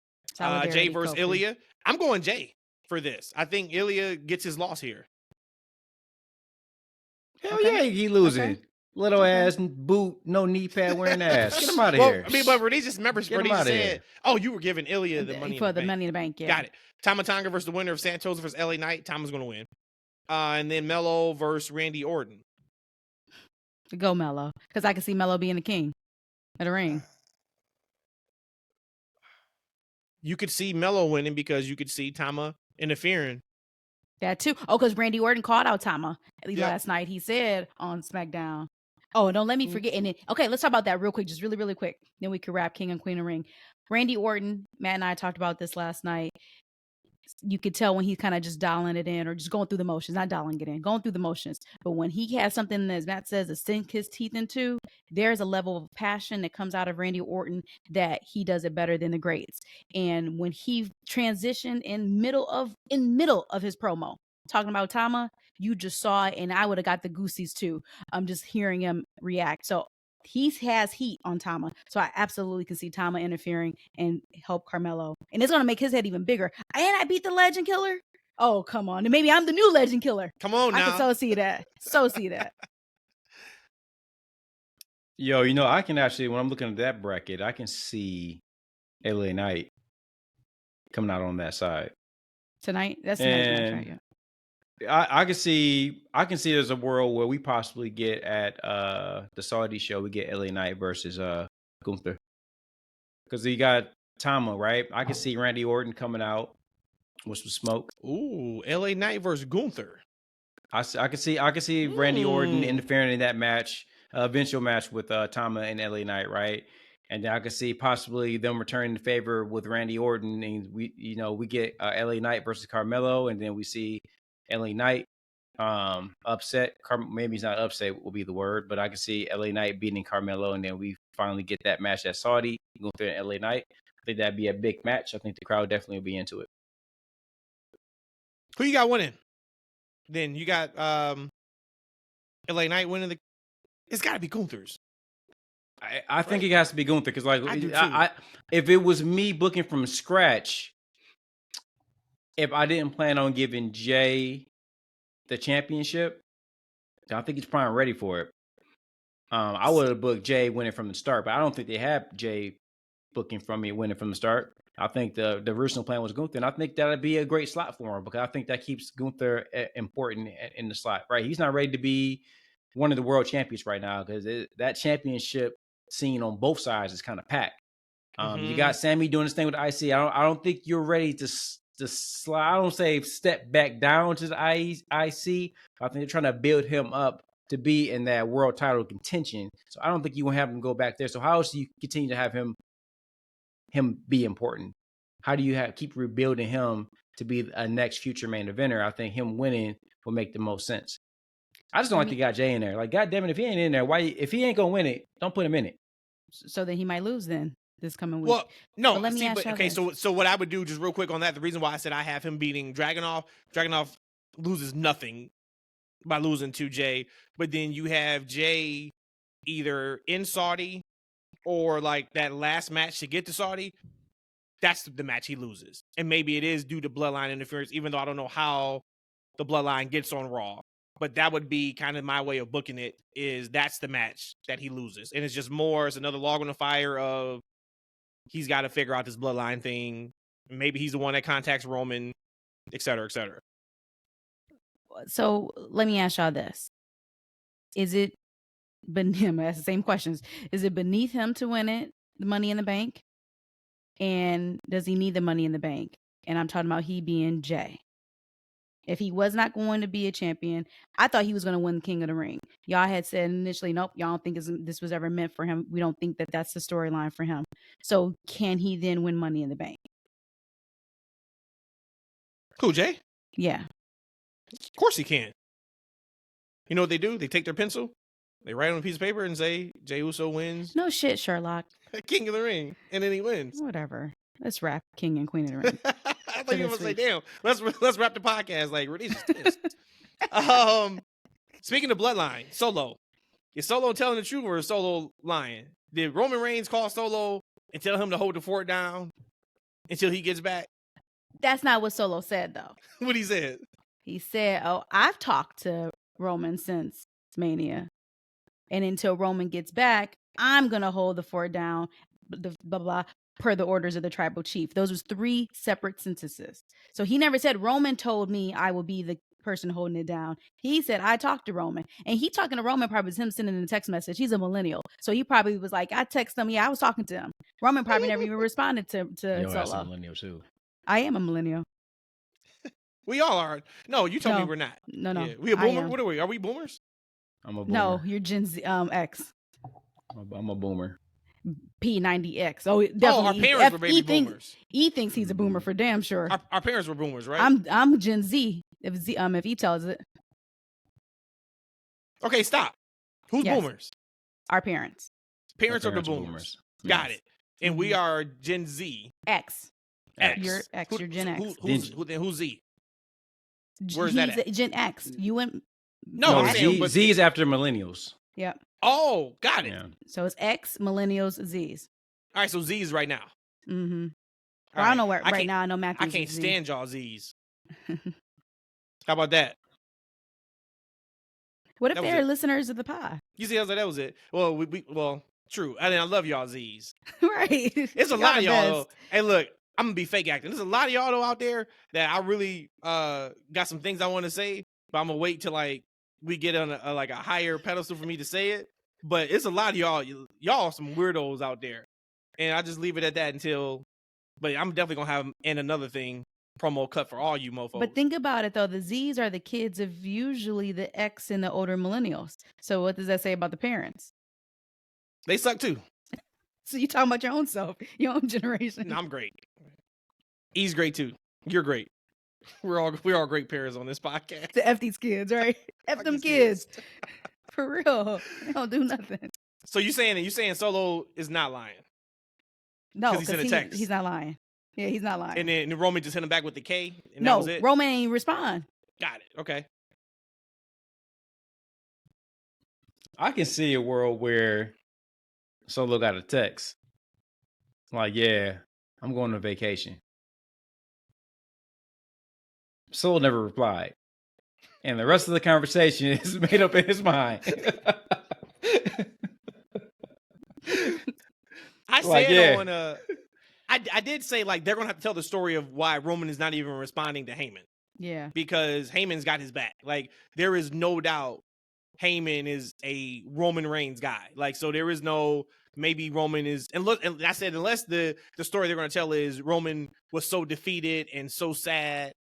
Jay versus Kofi. Ilya. I'm going Jay for this. I think Ilya gets his loss here. Hell yeah, he losing. Okay. Little ass boot, no knee pad wearing ass. Get him out of here. I mean, but Bernice just said, "Oh, you were giving Ilya the money for the Money in the Bank." Yeah, got it. Tama Tonga versus the winner of Santos versus LA Knight. Tama's going to win. And then Melo versus Randy Orton. Go Melo, because I can see Melo being the king of the ring. You could see Melo winning because you could see Tama interfering. That too. Oh, because Randy Orton called out Tama last night. He said on SmackDown. Oh, don't let me forget. And then, okay, let's talk about that real quick, just really, really quick. Then we can wrap King and Queen of Ring. Randy Orton, Matt and I talked about this last night. You could tell when he's kind of just dialing it in or just going through the motions, not dialing it in, going through the motions. But when he has something, as Matt says, to sink his teeth into, there's a level of passion that comes out of Randy Orton that he does it better than the greats. And when he transitioned in middle of his promo, talking about Tama, you just saw it, and I would have got the goosies too. I'm just hearing him react. So he has heat on Tama. So I absolutely can see Tama interfering and help Carmelo. And it's going to make his head even bigger. And I beat the Legend Killer? Oh, come on. And maybe I'm the new Legend Killer. Come on now. I can so see that. Yo, I can actually, when I'm looking at that bracket, I can see LA Knight coming out on that side. Tonight? That's tonight's match, right? And Yeah. I can see there's a world where we possibly get at the Saudi show, we get LA Knight versus Gunther. Because you got Tama, right? I can see Randy Orton coming out with some smoke. Ooh, LA Knight versus Gunther. I can see Randy Orton interfering in that match, eventual match with Tama and LA Knight, right? And then I can see possibly them returning the favor with Randy Orton, and we get LA Knight versus Carmelo, and then we see LA Knight upset. Maybe he's not upset will be the word, but I can see LA Knight beating Carmelo, and then we finally get that match at Saudi. Gunther and LA Knight. I think that'd be a big match. I think the crowd definitely will be into it. Who you got winning? Then you got LA Knight winning the. It's got to be Gunther's. I think it has to be Gunther because, like, I if it was me booking from scratch, if I didn't plan on giving Jay the championship, I think he's probably ready for it. I would have booked Jay winning from the start, but I don't think they have Jay booking from me winning from the start. I think the original plan was Gunther, and I think that'd be a great slot for him because I think that keeps Gunther important in the slot. Right, he's not ready to be one of the world champions right now because that championship scene on both sides is kind of packed. You got Sammy doing this thing with the IC. I don't think you're ready to slide. I don't say step back down to the IC. I think they're trying to build him up to be in that world title contention. So I don't think you will have him go back there. So how else do you continue to have him be important? How do you keep rebuilding him to be a next future main eventer? I think him winning will make the most sense. I just don't like they got Jay in there. Like, God damn it, if he ain't in there, if he ain't gonna win it, don't put him in it. So then he might lose then this coming week. Well, no. But let me ask you okay, this. so what I would do just real quick on that, the reason why I said I have him beating Dragunov loses nothing by losing to Jay, but then you have Jay either in Saudi or like that last match to get to Saudi. That's the match he loses. And maybe it is due to bloodline interference, even though I don't know how the bloodline gets on Raw. But that would be kind of my way of booking it, is that's the match that he loses. And it's just it's another log on the fire of he's got to figure out this bloodline thing. Maybe he's the one that contacts Roman, et cetera, et cetera. So let me ask y'all this. Is it beneath him? That's the same questions. Is it beneath him to win it, the Money in the Bank? And does he need the Money in the Bank? And I'm talking about he being Jay. If he was not going to be a champion, I thought he was going to win King of the Ring. Y'all had said initially, nope, y'all don't think this was ever meant for him. We don't think that that's the storyline for him. So can he then win Money in the Bank? Cool, Jay? Yeah. Of course he can. You know what they do? They take their pencil, they write on a piece of paper and say, Jey Uso wins. No shit, Sherlock. King of the Ring. And then he wins. Whatever. Let's wrap King and Queen of the Ring. I thought you were going to say, damn, let's wrap the podcast. Like, we're just speaking of bloodline, Solo. Is Solo telling the truth or is Solo lying? Did Roman Reigns call Solo and tell him to hold the fort down until he gets back? That's not what Solo said, though. What he said? He said, I've talked to Roman since Mania. And until Roman gets back, I'm going to hold the fort down, blah, blah, blah, per the orders of the tribal chief. Those was 3 separate sentences. So he never said, Roman told me I will be the person holding it down. He said, I talked to Roman. And he talking to Roman probably was him sending a text message. He's a millennial. So he probably was like, I text him. Yeah, I was talking to him. Roman probably never even responded to Solo. That's a millennial too. I am a millennial. We all are. No, you told me we're not. No. Yeah. We a boomer? What are we? Are we boomers? I'm a boomer. No, you're Gen Z, X. I'm a boomer. P90X. Oh, definitely. Our parents were baby boomers. He thinks he's a boomer for damn sure. Our parents were boomers, right? I'm Gen Z. If he tells it. Okay, stop. Who's boomers? Our parents. Parents are the boomers. Got it. And we are Gen Z. X. You're X. You're Gen X. Who's Z? Where's that at? Gen X. You and Z is after millennials. Yep. Oh, got it. Yeah. So it's X, millennials, Z's. All right, so Z's right now. Mm-hmm. Well, I don't know where right now. I know Matthew. I can't stand y'all Z's. How about that? What if That was they're it. listeners of the pod? You see, I was like, that was it. Well, well, true. I mean, I love y'all Z's. Right. It's a Y'all lot the of y'all. best. Though. Hey, look, I'm gonna be fake acting. There's a lot of y'all though out there that I really got some things I want to say, but I'm gonna wait till like we get on a higher pedestal for me to say it. But it's a lot of y'all. Y'all some weirdos out there, and I just leave it at that until. But I'm definitely gonna have another thing promo cut for all you mofos. But think about it though, the Z's are the kids of usually the X and the older millennials. So what does that say about the parents? They suck too. So you talking about your own self, your own generation. No, I'm great. He's great too. You're great. We're all great parents on this podcast. To F these kids, right? F them kids. For real. They don't do nothing. So you saying Solo is not lying? No, 'Cause he sent a text. He's not lying. Yeah, he's not lying. And then Roman just hit him back with the K, and no, that was it? Roman ain't respond. Got it. Okay. I can see a world where Solo got a text like, yeah, I'm going on vacation. Solo never replied. And the rest of the conversation is made up in his mind. I Like, said yeah. on I did say like they're gonna have to tell the story of why Roman is not even responding to Heyman. Yeah. Because Heyman's got his back. Like there is no doubt Heyman is a Roman Reigns guy. Like so there is no maybe Roman is and look and I said unless the story they're gonna tell is Roman was so defeated and so sad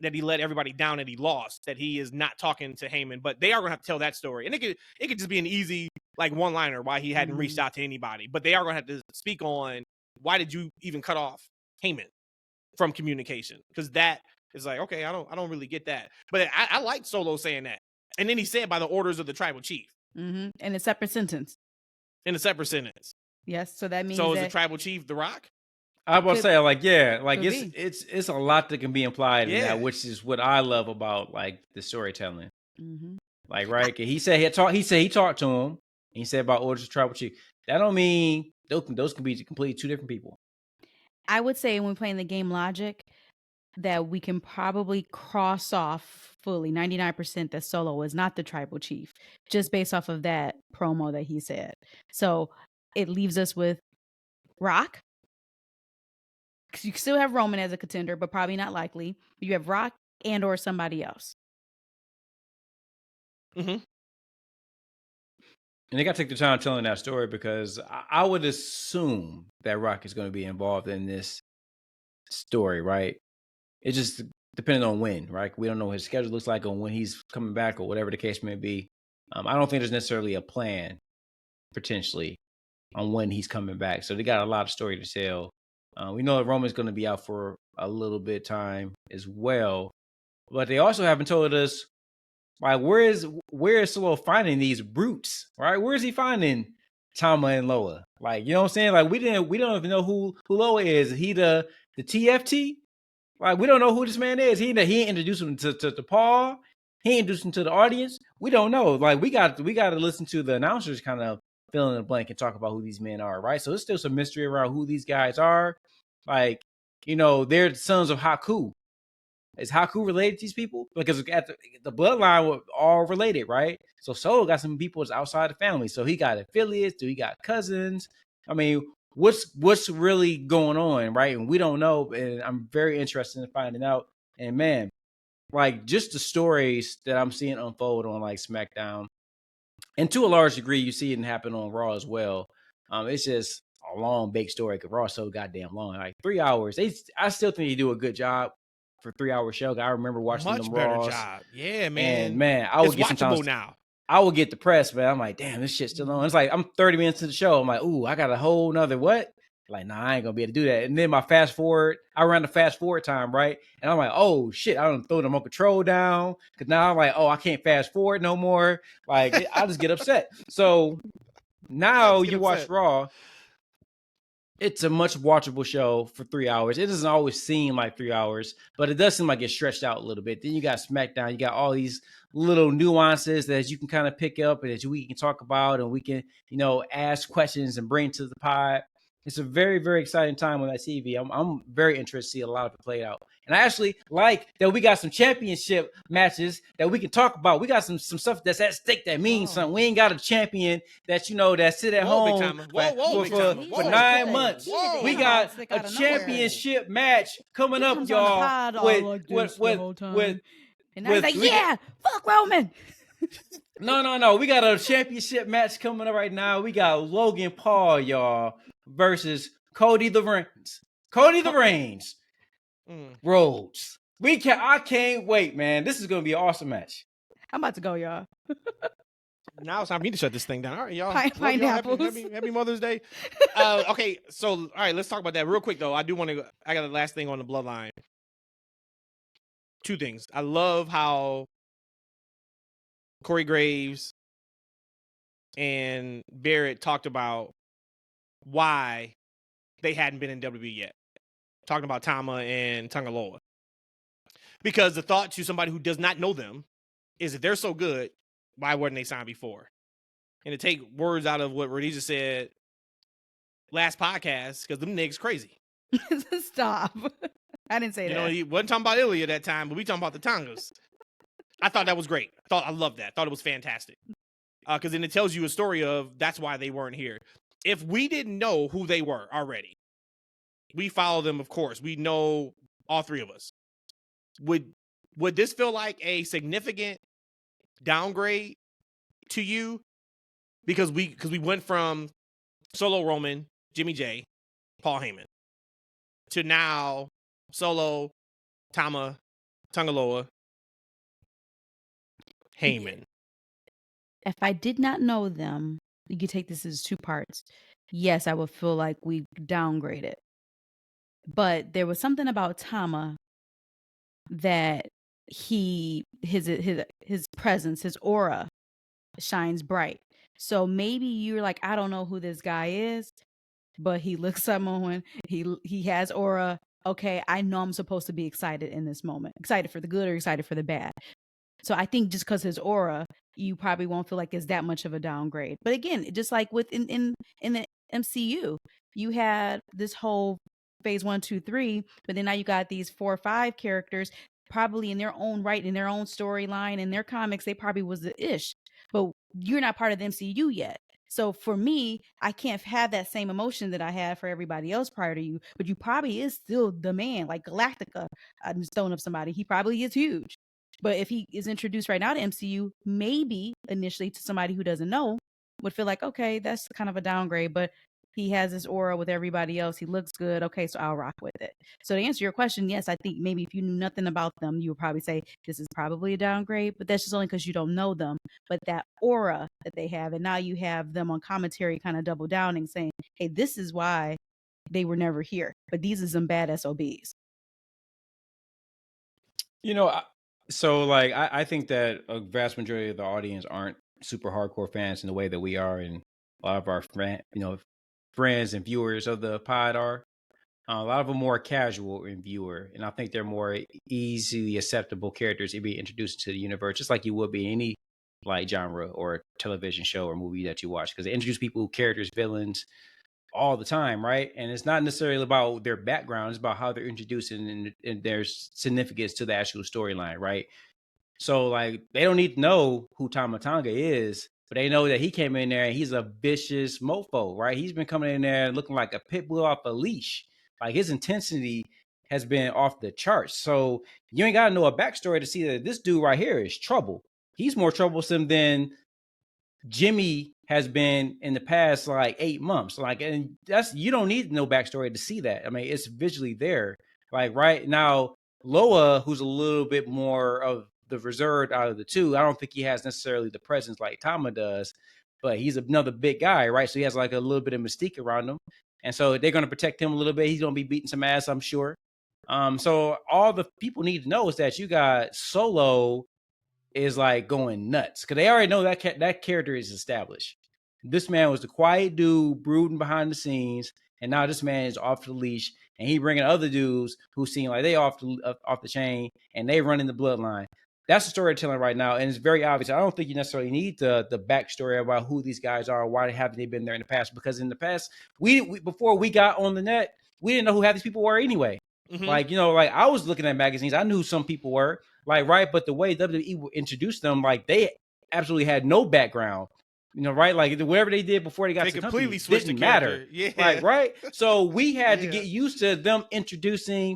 that he let everybody down and he lost, that he is not talking to Heyman. But they are gonna have to tell that story. And it could just be an easy like one-liner why he hadn't reached out to anybody. But they are gonna have to speak on why did you even cut off Heyman from communication? Because that is like, okay, I don't really get that. But I like Solo saying that. And then he said by the orders of the tribal chief. Mm-hmm. In a separate sentence. In a separate sentence. Yes. So that means so is the tribal chief The Rock? I was about to say, like, yeah, like Could it's a lot that can be implied in Yeah. that, which is what I love about like the storytelling. Mm-hmm. Like, right? He said he talked to him. And he said about orders of tribal chief. That don't mean those can be completely two different people. I would say when playing the game logic that we can probably cross off fully 99% that Solo is not the tribal chief, just based off of that promo that he said. So it leaves us with Rock. Because you still have Roman as a contender, but probably not likely. You have Rock and or somebody else. Mm-hmm. And they got to take the time telling that story because I would assume that Rock is going to be involved in this story, right? It just depending on when, right? We don't know what his schedule looks like on when he's coming back or whatever the case may be. I don't think there's necessarily a plan potentially on when he's coming back. So they got a lot of story to tell. We know that Roman's going to be out for a little bit of time as well, but they also haven't told us like where is Solo finding these brutes, right? Where is he finding Tama and Loa? Like, you know what I'm saying? Like we don't even know who Loa is. Is he the TFT? Like we don't know who this man is. He introduced him to Paul. He introduced him to the audience. We don't know. Like we got to listen to the announcers kind of fill in the blank and talk about who these men are, right? So there's still some mystery around who these guys are. Like, you know, they're the sons of Haku. Is Haku related to these people? Because at the bloodline were all related, right? So Solo got some people that's outside the family. So he got affiliates. Do he got cousins? I mean, what's really going on, right? And we don't know. And I'm very interested in finding out. And man, like just the stories that I'm seeing unfold on like SmackDown, and to a large degree, you see it happen on Raw as well. It's just a long baked story because Raw is so goddamn long, like 3 hours. I still think they do a good job for 3 hour show. I remember watching Much them better Raws. job. Yeah, man. And man, I would it's get watchable sometimes now. I would get depressed, man. I'm like, damn, this shit's still on. It's like I'm 30 minutes to the show. I'm like, ooh, I got a whole nother what? Like, nah, I ain't gonna be able to do that. And then my fast forward, I ran the fast forward time, right? And I'm like, oh shit, I don't throw the remote control down because now I'm like, oh, I can't fast forward no more. Like, I just get upset. So now you watch Raw. It's a much watchable show for 3 hours. It doesn't always seem like 3 hours, but it does seem like it's stretched out a little bit. Then you got SmackDown. You got all these little nuances that you can kind of pick up and that we can talk about and we can, you know, ask questions and bring to the pod. It's a very, very exciting time on that TV. I'm very interested to see a lot of it play out. And I actually like that we got some championship matches that we can talk about. We got some stuff that's at stake that means something. We ain't got a champion that, that sit at home for 9 months. We got a championship match coming up, y'all. And now he's like, yeah, fuck Roman. No. We got a championship match coming up right now. We got Logan Paul, y'all, versus Cody the Reigns. Rhodes. I can't wait, man. This is gonna be an awesome match. I'm about to go, y'all. Now it's time for me to shut this thing down. All right, y'all. Pineapples. Happy Mother's Day. Okay, so all right, let's talk about that real quick though. I got the last thing on the bloodline. 2 things. I love how Corey Graves and Barrett talked about why they hadn't been in WWE yet. Talking about Tama and Tanga Loa. Because the thought to somebody who does not know them is that they're so good, why weren't they signed before? And to take words out of what Rhodesia said last podcast, because them niggas crazy. Stop. I didn't say that. He wasn't talking about Ilya that time, but we talking about the Tongas. I thought that was great. I loved that. Thought it was fantastic. Because then it tells you a story of that's why they weren't here. If we didn't know who they were already, we follow them, of course. We know all 3 of us. Would this feel like a significant downgrade to you? Because we went from Solo Roman, Jimmy J, Paul Heyman, to now Solo, Tama, Tanga Loa, Heyman. If I did not know them, you could take this as 2 parts. Yes, I would feel like we downgraded. But there was something about Tama that his presence, his aura shines bright. So maybe you're like, I don't know who this guy is, but he looks Samoan. He has aura. Okay, I know I'm supposed to be excited in this moment. Excited for the good or excited for the bad. So I think just because his aura, you probably won't feel like it's that much of a downgrade. But again, just like in the MCU, you had this whole phase 1, 2, 3, but then now you got these 4 or 5 characters, probably in their own right, in their own storyline, in their comics, they probably was the ish. But you're not part of the MCU yet. So for me, I can't have that same emotion that I had for everybody else prior to you, but you probably is still the man, like Galactica. I'm just throwing up somebody. He probably is huge. But if he is introduced right now to MCU, maybe initially to somebody who doesn't know would feel like, okay, that's kind of a downgrade, but he has this aura with everybody else. He looks good. Okay, so I'll rock with it. So to answer your question, yes, I think maybe if you knew nothing about them, you would probably say this is probably a downgrade, but that's just only because you don't know them. But that aura that they have, and now you have them on commentary kind of double downing, saying, hey, this is why they were never here, but these are some bad SOBs. So, like, I think that a vast majority of the audience aren't super hardcore fans in the way that we are, and a lot of our friends and viewers of the pod are. A lot of them more casual in viewer, and I think they're more easily acceptable characters to be introduced to the universe, just like you would be any like genre or television show or movie that you watch, because they introduce people, characters, villains all the time, right? And it's not necessarily about their background, it's about how they're introduced and their significance to the actual storyline, right? So like they don't need to know who Tama Tonga is, but they know that he came in there and he's a vicious mofo, right? He's been coming in there looking like a pit bull off a leash. Like his intensity has been off the charts. So you ain't got to know a backstory to see that this dude right here is trouble. He's more troublesome than Jimmy has been in the past like 8 months. Like, and that's, you don't need no backstory to see that. I mean, it's visually there. Like right now, Loa, who's a little bit more of the reserved out of the two, I don't think he has necessarily the presence like Tama does, but he's another big guy, right? So he has like a little bit of mystique around him. And so they're going to protect him a little bit. He's going to be beating some ass, I'm sure. So all the people need to know is that you got Solo is like going nuts, because they already know that that character is established. This man was the quiet dude brooding behind the scenes, and now this man is off the leash, and he bringing other dudes who seem like they off the chain, and they running the bloodline. That's the storytelling right now, and it's very obvious. I don't think you necessarily need the backstory about who these guys are, why haven't they been there in the past? Because in the past, we before we got on the net, we didn't know who half these people were anyway. Mhm. Like, you know, like I was looking at magazines, I knew who some people were, like, right, but the way WWE introduced them, like they absolutely had no background, you know, right? Like whatever they did before they got They to the completely company switched the didn't matter. character. Yeah. Like, right? So we had to Yeah. get used to them introducing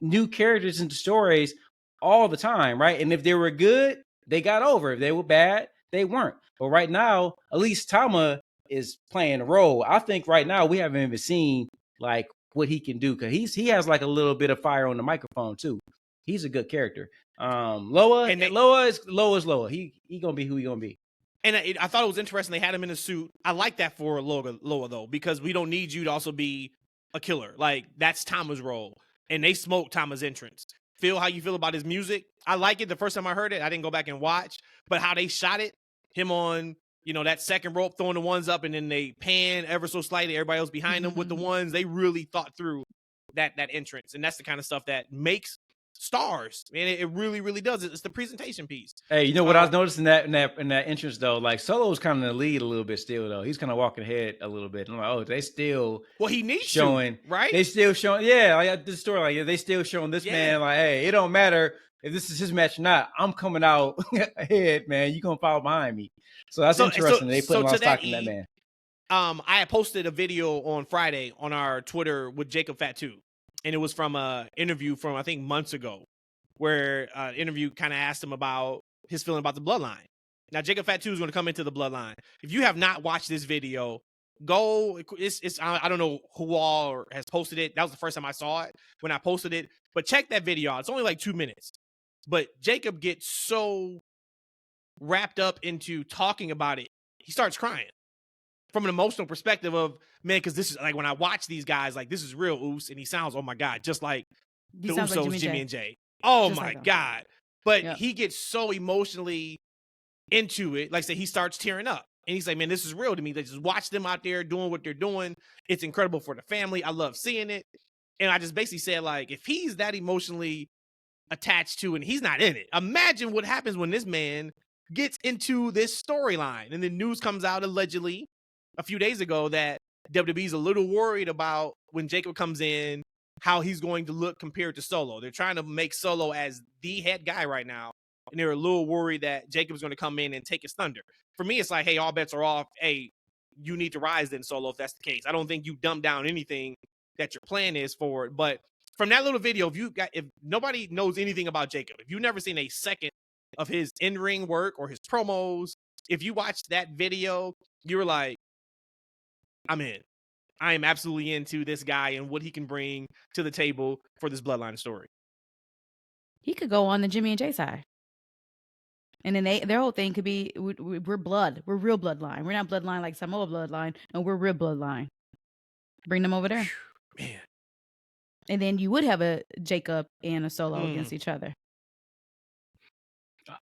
new characters into stories all the time, right? And if they were good, they got over. If they were bad, they weren't. But right now, at least Tama is playing a role. I think right now we haven't even seen like what he can do, because he has like a little bit of fire on the microphone too. He's a good character. Loa is Loa. He gonna be who he gonna be. And I thought it was interesting they had him in a suit. I like that for Loa though, because we don't need you to also be a killer. Like that's Tama's role, and they smoked Tama's entrance. Phil, how you feel about his music? I like it. The first time I heard it, I didn't go back and watch, but how they shot it, him on, you know, that second rope throwing the ones up, and then they pan ever so slightly, everybody else behind them with the ones. They really thought through that entrance, and that's the kind of stuff that makes stars, man. It really, really does. It's the presentation piece. Hey, you know what I was noticing that in that entrance though, like Solo's kind of in the lead a little bit still though. He's kind of walking ahead a little bit. I'm like, oh, they still he needs showing, to, right? They still showing, yeah, like this story, like they still showing this man, like, hey, it don't matter if this is his match or not. I'm coming out ahead, man. You gonna follow behind me. So that's interesting. They put a lot of stock in that man. I had posted a video on Friday on our Twitter with Jacob Fatu. And it was from an interview from, I think, months ago, where an interview kind of asked him about his feeling about the bloodline. Now, Jacob Fatu is going to come into the bloodline. If you have not watched this video, go. I don't know who all has posted it. That was the first time I saw it when I posted it. But check that video out. It's only like 2 minutes. But Jacob gets so wrapped up into talking about it, he starts crying. From an emotional perspective of, man, because this is like when I watch these guys, like this is real Oos, and he sounds, oh my God, just like the Usos, like Jimmy and Jay. Oh just my like God. But he gets so emotionally into it. Like I said, he starts tearing up. And he's like, man, this is real to me. They just watch them out there doing what they're doing. It's incredible for the family. I love seeing it. And I just basically said, like, if he's that emotionally attached to and he's not in it, imagine what happens when this man gets into this storyline. And then news comes out allegedly a few days ago that WWE's a little worried about when Jacob comes in, how he's going to look compared to Solo. They're trying to make Solo as the head guy right now, and they're a little worried that Jacob's going to come in and take his thunder. For me, it's like, hey, all bets are off. Hey, you need to rise then, Solo, if that's the case. I don't think you dumb down anything that your plan is for it. But from that little video, if nobody knows anything about Jacob, if you've never seen a second of his in-ring work or his promos, if you watch that video, you're like, I'm in. I am absolutely into this guy and what he can bring to the table for this bloodline story. He could go on the Jimmy and Jay side. And then their whole thing could be, we're blood. We're real bloodline. We're not bloodline like Samoa bloodline. And we're real bloodline. Bring them over there. Man. And then you would have a Jacob and a Solo against each other.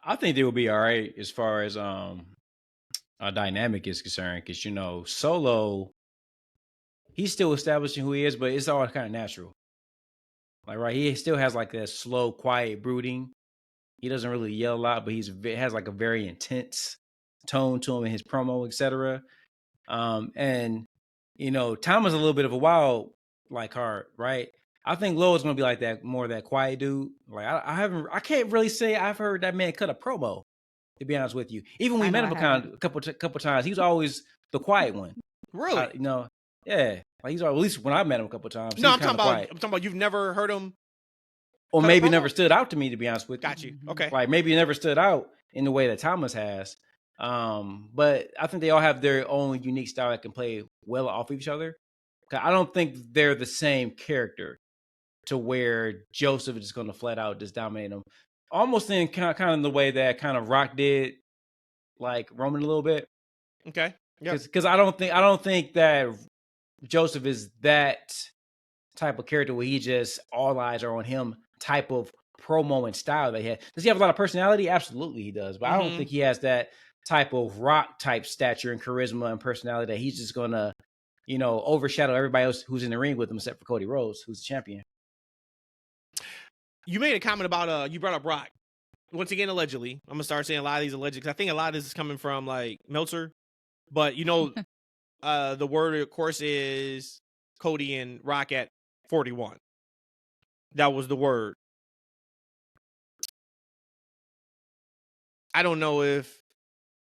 I think they will be all right as far as a dynamic is concerned, because, you know, Solo, he's still establishing who he is, but it's all kind of natural. Like, right, he still has like that slow, quiet brooding. He doesn't really yell a lot, but has like a very intense tone to him in his promo, etc. And you know, Tom is a little bit of a wild like heart, right? I think Loa's gonna be like that, more of that quiet dude. Like I can't really say I've heard that man cut a promo, to be honest with you. Even when we met him a couple times, he was always the quiet one. Really? You know, yeah. Like he's, at least when I met him a couple times. No, I'm talking about you've never heard him. Or maybe never stood out to me, to be honest with you. Got you. Okay. Like maybe never stood out in the way that Thomas has. But I think they all have their own unique style that can play well off of each other. I don't think they're the same character to where Joseph is going to flat out just dominate them. Almost in kind of the way that kind of Rock did, like Roman a little bit. Okay. Yeah. Because I don't think that Joseph is that type of character where he just all eyes are on him type of promo and style they had. Does he have a lot of personality? Absolutely he does. But I don't think he has that type of Rock type stature and charisma and personality that he's just gonna, you know, overshadow everybody else who's in the ring with him except for Cody Rhodes, who's the champion. You made a comment about you brought up Rock. once again, allegedly, I'm gonna start saying a lot of these alleged because I think a lot of this is coming from like Meltzer, but the word of course is Cody and Rock at 41. That was the word. I don't know if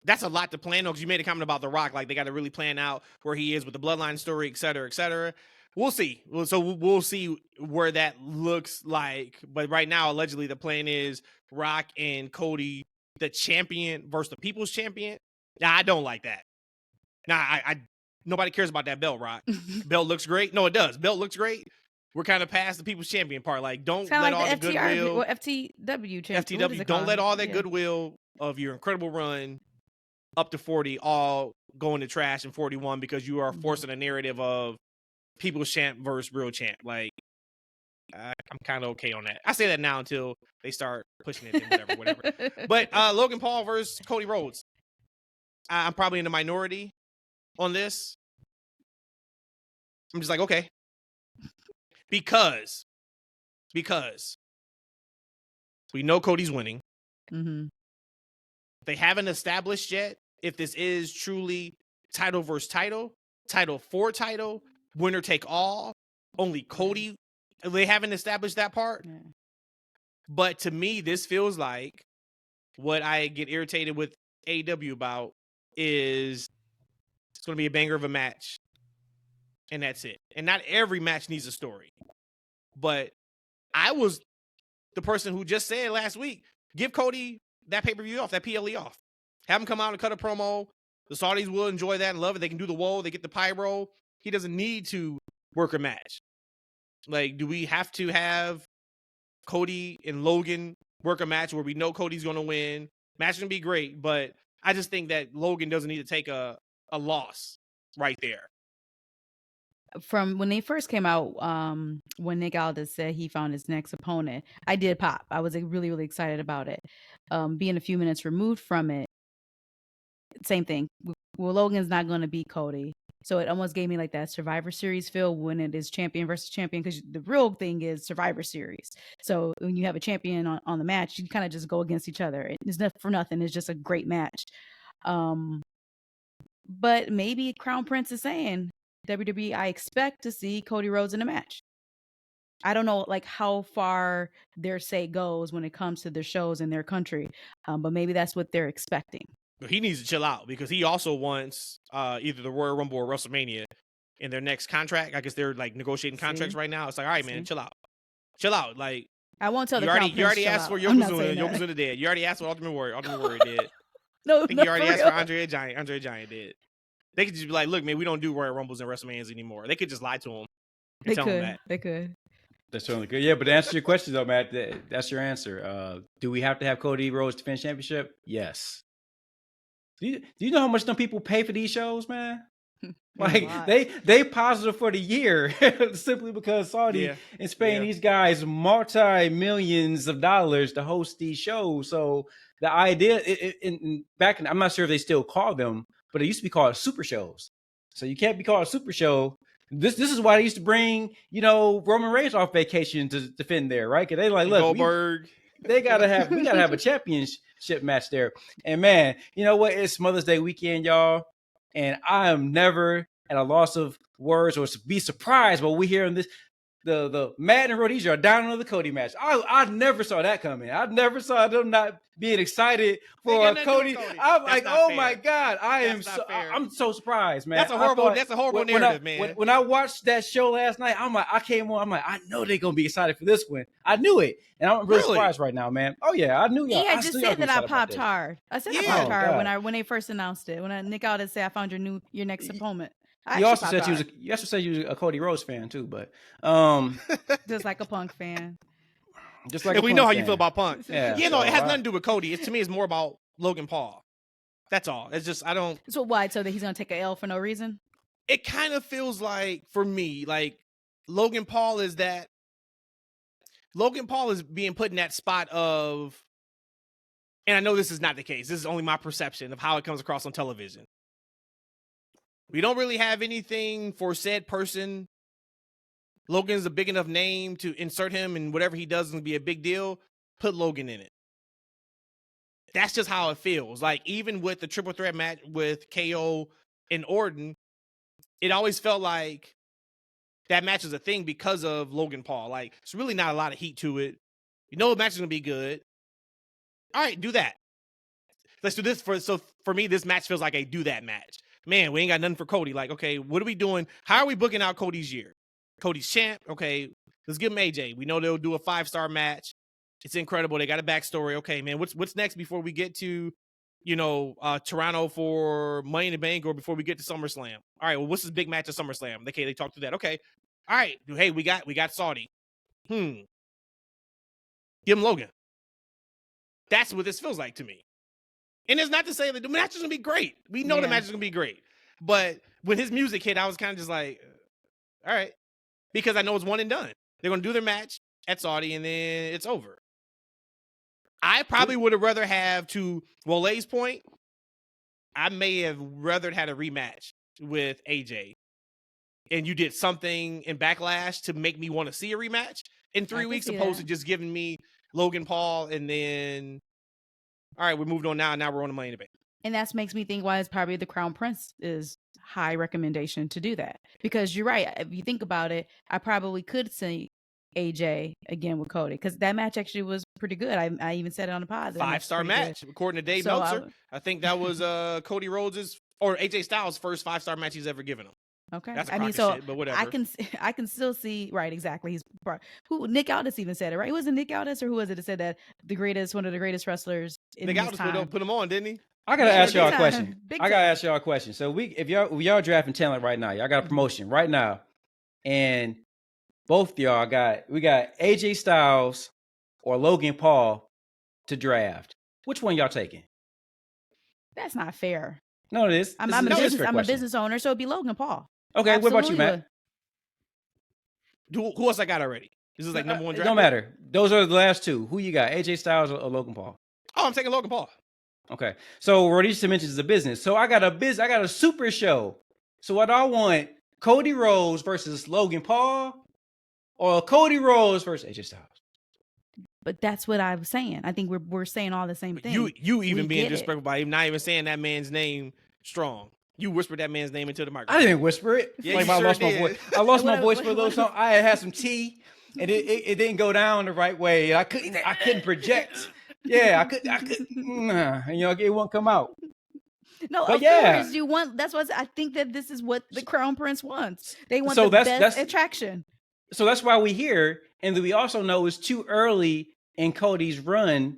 that's a lot to plan on because you made a comment about The Rock. Like, they got to really plan out where he is with the bloodline story, et cetera, et cetera. We'll see. So we'll see where that looks like. But right now, allegedly, the plan is Rock and Cody, the champion versus the people's champion. Now, I don't like that. Now, I nobody cares about that belt, Rock. Belt looks great. No, it does. Belt looks great. We're kind of past the people's champion part. Like, don't let all the goodwill. Or FTW champion. FTW, don't let all that goodwill of your incredible run up to 40 all go in the trash in 41 because you are forcing a narrative of people's champ versus real champ. Like, I'm kind of okay on that. I say that now until they start pushing it and whatever. But Logan Paul versus Cody Rhodes. I'm probably in the minority on this. I'm just like, okay. Because we know Cody's winning. Mm-hmm. They haven't established yet if this is truly title versus title for title, winner take all, only Cody. They haven't established that part. Yeah. But to me, this feels like what I get irritated with AEW about is it's going to be a banger of a match. And that's it. And not every match needs a story. But I was the person who just said last week, give Cody that pay-per-view off, that PLE off. Have him come out and cut a promo. The Saudis will enjoy that and love it. They can do the whoa. They get the pyro. He doesn't need to work a match. Like, do we have to have Cody and Logan work a match where we know Cody's going to win? Match is going to be great, but I just think that Logan doesn't need to take a loss right there. From when they first came out, when Nick Aldis said he found his next opponent, I did pop. I was really, really excited about it. Being a few minutes removed from it, same thing. Well, Logan's not going to beat Cody. So it almost gave me like that Survivor Series feel when it is champion versus champion, because the real thing is Survivor Series. So when you have a champion on the match, you kind of just go against each other. It's not for nothing. It's just a great match. But maybe Crown Prince is saying, WWE, I expect to see Cody Rhodes in a match. I don't know like how far their say goes when it comes to their shows in their country, but maybe that's what they're expecting. He needs to chill out because he also wants either the Royal Rumble or WrestleMania in their next contract. I guess they're like negotiating contracts right now. It's like, all right, man, chill out. Like, I won't tell you already asked for Yokozuna did. You already asked for Ultimate Warrior did. No, I think you already asked for Andre Giant. Andre Giant did. They could just be like, look, man, we don't do Royal Rumbles and WrestleManias anymore. They could just lie to him. They could. That's certainly good. Yeah, but to answer your question, though, Matt, that's your answer. Do we have to have Cody Rhodes defend championship? Yes. Do you know how much some people pay for these shows, man? Like, they positive for the year simply because Saudi is paying these guys multi-millions of dollars to host these shows. So the idea, I'm not sure if they still call them, but it used to be called super shows. So you can't be called a super show. This is why they used to bring, Roman Reigns off vacation to defend there, right? Because they like, look, Goldberg. we gotta have a championship match there. And man, you know what? It's Mother's Day weekend, y'all. And I am never at a loss of words or be surprised when we hear this. The Matt and Rhodesia are down on the Cody match. I never saw that coming. I never saw them not being excited for Cody. I'm like, oh fair. My God, I'm so surprised, man. That's a horrible narrative, man. When I watched that show last night, I'm like, I know they're gonna be excited for this one. I knew it, and I'm really surprised right now, man. Oh yeah, I knew y'all. Yeah, I just said that I popped hard. I said I popped hard when they first announced it. When Nick Aldis said I found your next opponent. You also said you were a Cody Rhodes fan too, but just like a Punk fan. Just like we know how you feel about Punk. Yeah, it has nothing to do with Cody. To me, it's more about Logan Paul. That's all. It's just I don't. So why? So that he's gonna take an L for no reason? It kind of feels like for me, like Logan Paul is being put in that spot of, and I know this is not the case. This is only my perception of how it comes across on television. We don't really have anything for said person. Logan's a big enough name to insert him, and whatever he does is going to be a big deal. Put Logan in it. That's just how it feels. Like, even with the triple threat match with KO and Orton, it always felt like that match is a thing because of Logan Paul. Like, it's really not a lot of heat to it. You know the match is going to be good. All right, do that. Let's do this. For me, this match feels like a do that match. Man, we ain't got nothing for Cody. Like, okay, what are we doing? How are we booking out Cody's year? Cody's champ. Okay, let's give him AJ. We know they'll do a 5-star match. It's incredible. They got a backstory. Okay, man, what's next before we get to, Toronto for Money in the Bank, or before we get to SummerSlam? All right, well, what's this big match at SummerSlam? Okay, they talked through that. Okay, all right. Hey, we got Saudi. Give him Logan. That's what this feels like to me. And it's not to say that the match is gonna be great. We know the match is gonna be great. But when his music hit, I was kind of just like, all right, because I know it's one and done. They're gonna do their match at Saudi, and then it's over. I probably would have rather have, to Wole's point, I may have rather had a rematch with AJ, and you did something in Backlash to make me want to see a rematch in 3 weeks, opposed to just giving me Logan Paul, and then, all right, we moved on now. Now we're on the Money in the Bank. And that makes me think why it's probably the Crown Prince is high recommendation to do that. Because you're right. If you think about it, I probably could see AJ again with Cody, because that match actually was pretty good. I even said it on the pod. 5-star match, according to Dave Meltzer. I think that was Cody Rhodes' or AJ Styles' first 5-star match he's ever given him. Okay, that's shit, but whatever. I can still see, right, exactly. Nick Aldis even said it, right? Was it Nick Aldis, or who was it that said that one of the greatest wrestlers in Nick Aldis put him on, didn't he? I gotta ask y'all a question. A question. So if y'all drafting talent right now, y'all got a promotion right now, and both y'all we got AJ Styles or Logan Paul to draft. Which one y'all taking? That's not fair. No, it is. I'm a business owner, so it'd be Logan Paul. Okay, what about you, Matt? Who else I got already? This is like number one draft. It don't matter. Those are the last two. Who you got? AJ Styles or Logan Paul? Oh, I'm taking Logan Paul. Okay. So Rhodes mentions a business. So I got a super show. So what I want, Cody Rhodes versus Logan Paul, or Cody Rhodes versus AJ Styles. But that's what I was saying. I think we're saying all the same thing. You even being disrespectful by even not even saying that man's name strong. You whispered that man's name into the microphone. I didn't whisper it. Yeah, like, I lost my voice. I lost my voice for a little something. I had some tea, and it didn't go down the right way. I couldn't project. Yeah, I could. It won't come out. No, but of course you want. That's what I think that this is what the Crown Prince wants. They want the best attraction. So that's why we're here, and we also know it's too early in Cody's run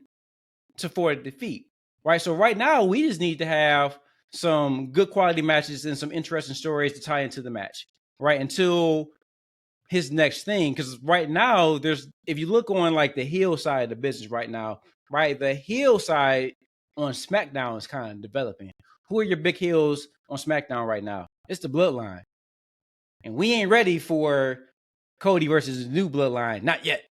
for a defeat, right? So right now we just need to have some good quality matches and some interesting stories to tie into the match, right? Until his next thing, because right now if you look on like the heel side of the business right now, right, the heel side on SmackDown is kind of developing. Who are your big heels on SmackDown right now? It's the Bloodline, and we ain't ready for Cody versus the new Bloodline, not yet.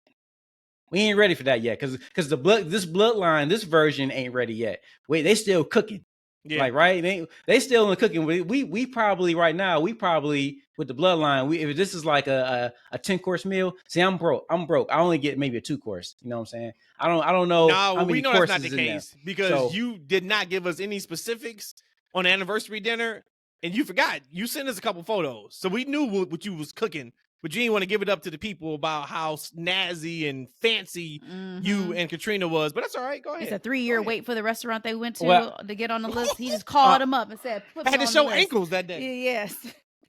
We ain't ready for that yet, because this Bloodline, this version ain't ready yet. Wait, they still cooking. Yeah. Like, right? They still in the cooking. We probably right now, with the Bloodline, if this is like a 10-course meal, see, I'm broke. I only get maybe a 2-course. You know what I'm saying? I don't know. No, we know that's not the case, because you did not give us any specifics on the anniversary dinner, and you forgot. You sent us a couple photos, so we knew what you was cooking. But you didn't want to give it up to the people about how snazzy and fancy you and Katrina was. But that's all right. Go ahead. It's a 3-year wait for the restaurant they went to get on the list. He just called them up and said, I had to show ankles that day. Yes.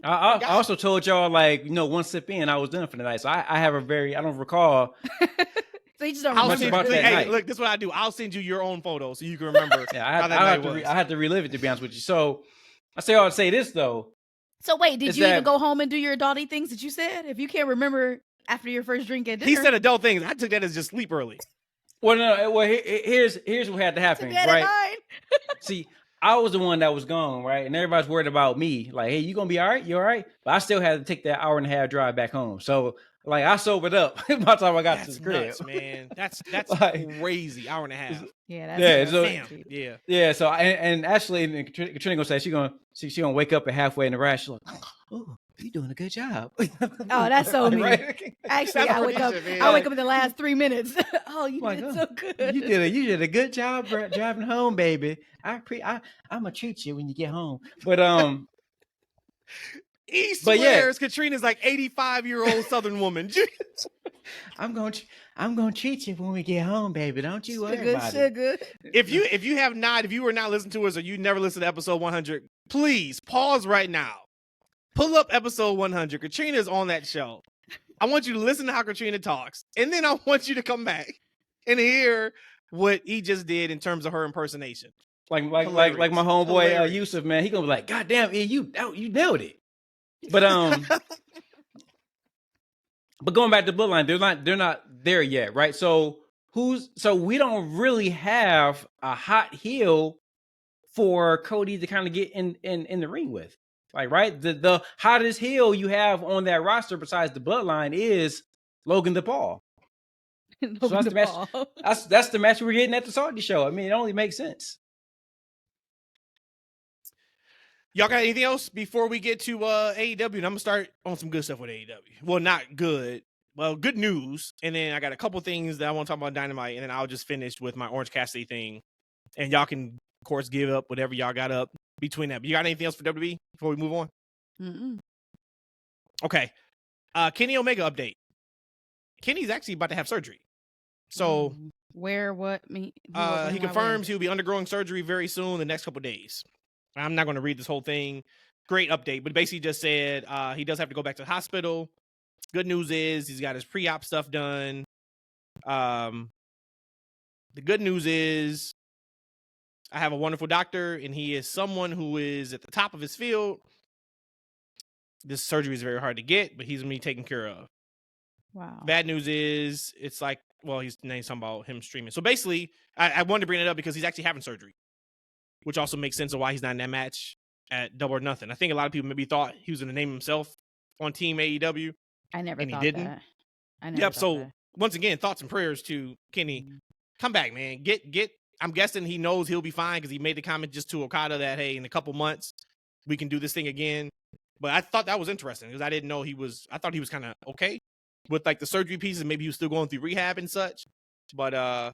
I also told y'all, like, one sip in, I was done for the night. So I don't recall. So you just don't remember about that night. Look, this is what I do. I'll send you your own photo so you can remember. I had to relive it, to be honest with you. So I say all to say this, though. So wait, did you even go home and do your adulty things that you said? If you can't remember after your first drink at dinner. He said adult things. I took that as just sleep early. Well, no. Well, here's what had to happen, right? See, I was the one that was gone, right? And everybody's worried about me. Like, hey, you gonna be all right? You all right? But I still had to take that 1.5-hour drive back home. So, like, I sobered up by the time I got to the crib. Nuts, man. That's like, crazy. 1.5 hours. Yeah, that's damn. Yeah. So and actually, Katrina gonna say she gonna wake up and halfway in the rash. She's like, oh, You're doing a good job. Oh, that's so mean. Right? Actually, That's I wake up. Rhodesia, man. I wake up in the last 3 minutes. Oh, you Like, did oh, so good. You did a good job driving home, baby. I'm gonna treat you when you get home. But He But yeah. swears Katrina's like 85-year-old Southern woman. I'm gonna treat you when we get home, baby. Don't you worry about it. Sugar. If you were not listening to us, or you never listened to episode 100, please pause right now. Pull up episode 100. Katrina is on that show. I want you to listen to how Katrina talks, and then I want you to come back and hear what he just did in terms of her impersonation. Like my Hilarious. homeboy Hilarious. Yusuf, man. He gonna be like, God damn, you nailed it. But but going back to Bloodline, they're not there yet, right? So we don't really have a hot heel for Cody to kind of get in the ring with. Like, right? The hottest heel you have on that roster besides the Bloodline is Logan Paul. So that's the match. That's the match we're getting at the Saudi show. I mean, it only makes sense. Y'all got anything else before we get to AEW? And I'm gonna start on some good stuff with AEW. Well, not good. Well, good news. And then I got a couple things that I want to talk about Dynamite, and then I'll just finish with my Orange Cassidy thing. And y'all can, of course, give up whatever y'all got up between that. But you got anything else for WWE before we move on? Mm-mm. Okay. Kenny Omega update. Kenny's actually about to have surgery. So where, what, me? he confirms he'll be undergoing surgery very soon, the next couple of days. I'm not going to read this whole thing. Great update, but basically just said he does have to go back to the hospital. Good news is he's got his pre-op stuff done. The good news is I have a wonderful doctor, and he is someone who is at the top of his field. This surgery is very hard to get, but he's going to be taken care of. Wow. Bad news is it's like, well, he's talking about him streaming. So basically, I wanted to bring it up because he's actually having surgery, which also makes sense of why he's not in that match at Double or Nothing. I think a lot of people maybe thought he was going to name himself on Team AEW. I never and thought he didn't. that. I never Yep. thought So that. once again, thoughts and prayers to Kenny. Come back, man. Get. I'm guessing he knows he'll be fine because he made the comment just to Okada that, hey, in a couple months we can do this thing again. But I thought that was interesting because I didn't know I thought he was kind of okay with like the surgery pieces. Maybe he was still going through rehab and such. But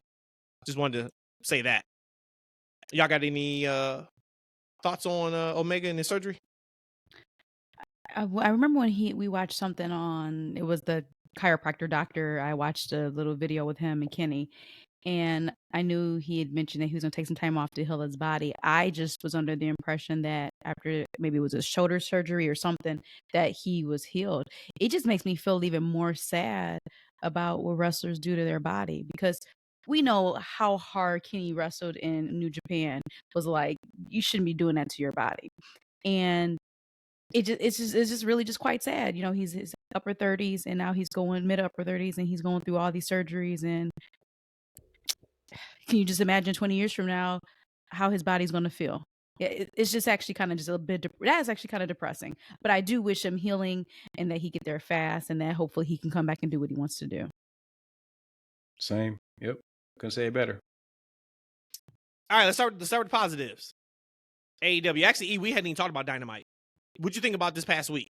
just wanted to say that. Y'all got any thoughts on Omega and his surgery? I remember when we watched something on, it was the chiropractor doctor. I watched a little video with him and Kenny, and I knew he had mentioned that he was going to take some time off to heal his body. I just was under the impression that after maybe it was a shoulder surgery or something that he was healed. It just makes me feel even more sad about what wrestlers do to their body, because we know how hard Kenny wrestled in New Japan. Was like, you shouldn't be doing that to your body. And it's just really just quite sad. You know, he's his upper 30s and now he's going mid upper 30s and he's going through all these surgeries. And can you just imagine 20 years from now how his body's going to feel? Yeah, it's just actually kind of just a bit, that is actually kind of depressing. But I do wish him healing and that he get there fast and that hopefully he can come back and do what he wants to do. Same. Yep. Couldn't say it better. All right, let's start with the positives. AEW. Actually, we hadn't even talked about Dynamite. What'd you think about this past week?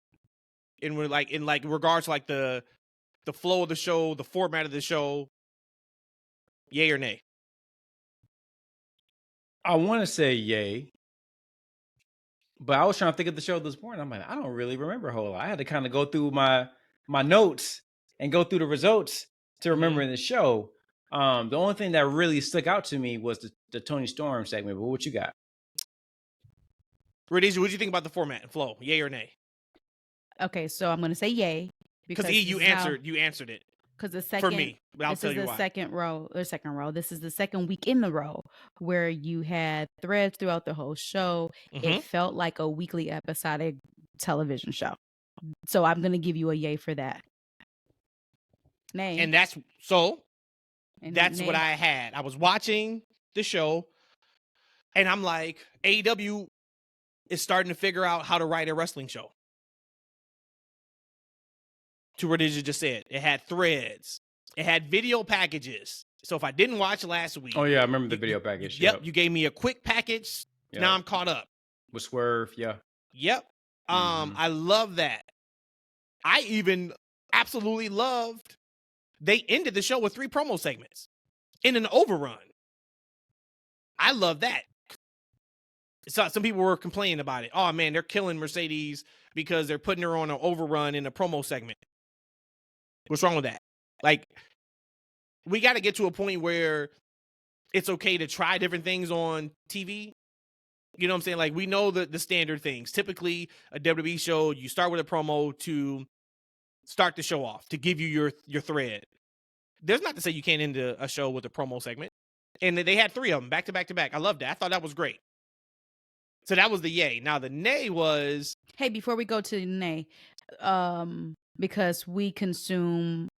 In regards to like the flow of the show, the format of the show, yay or nay? I want to say yay, but I was trying to think of the show this morning. I'm like, I don't really remember a whole lot. I had to kind of go through my notes and go through the results to remember the show. The only thing that really stuck out to me was the Tony Storm segment. But what you got? Rhodesia, what do you think about the format and flow? Yay or nay? Okay, so I'm going to say yay because you answered it. Because the second, for me, but I'll tell you why. Second row. This is the second week in the row where you had threads throughout the whole show. Mm-hmm. It felt like a weekly episodic television show. So I'm going to give you a yay for that. Nay. And that's what I had. I was watching the show and I'm like, AEW is starting to figure out how to write a wrestling show. To what Rhodesia just said. It had threads. It had video packages. So if I didn't watch last week. Oh, yeah, I remember the video package. Yep. You gave me a quick package. Yep. Now I'm caught up. With Swerve, yeah. Yep. I love that. I even absolutely loved they ended the show with 3 promo segments in an overrun. I love that. So some people were complaining about it. Oh man, they're killing Mercedes because they're putting her on an overrun in a promo segment. What's wrong with that? Like, we got to get to a point where it's okay to try different things on TV. You know what I'm saying? Like, we know the standard things. Typically, a WWE show, you start with a promo to start the show off, to give you your thread. There's not to say you can't end a show with a promo segment. And they had 3 of them back to back to back. I loved that. I thought that was great. So that was the yay. Now, the nay was... Hey, before we go to the nay, because we consume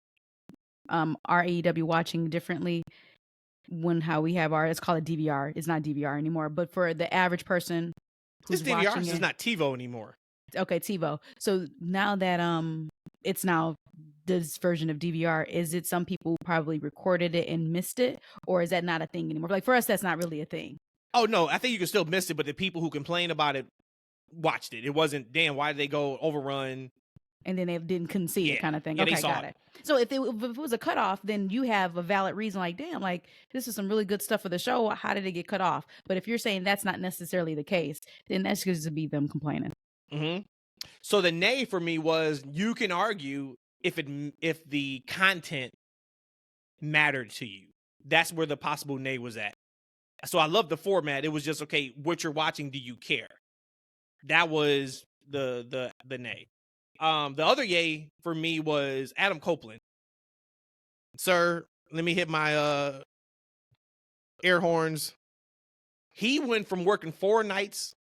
our AEW watching differently when how we have it's called a DVR. It's not DVR anymore, but for the average person who's this DVR watching is not TiVo anymore. Okay, TiVo. So now that it's now this version of DVR, is it some people probably recorded it and missed it, or is that not a thing anymore? Like for us, that's not really a thing. Oh no, I think you can still miss it, but the people who complained about it watched it. It wasn't, damn, why did they go overrun? And then they couldn't see it kind of thing. Yeah, okay, got it. So if it was a cutoff, then you have a valid reason like, damn, like this is some really good stuff for the show. How did it get cut off? But if you're saying that's not necessarily the case, then that's just to be them complaining. Mm-hmm. So the nay for me was, you can argue if the content mattered to you. That's where the possible nay was at. So I love the format. It was just, okay, what you're watching, do you care? That was the nay. The other yay for me was Adam Copeland. Sir, let me hit my air horns. He went from working 4 nights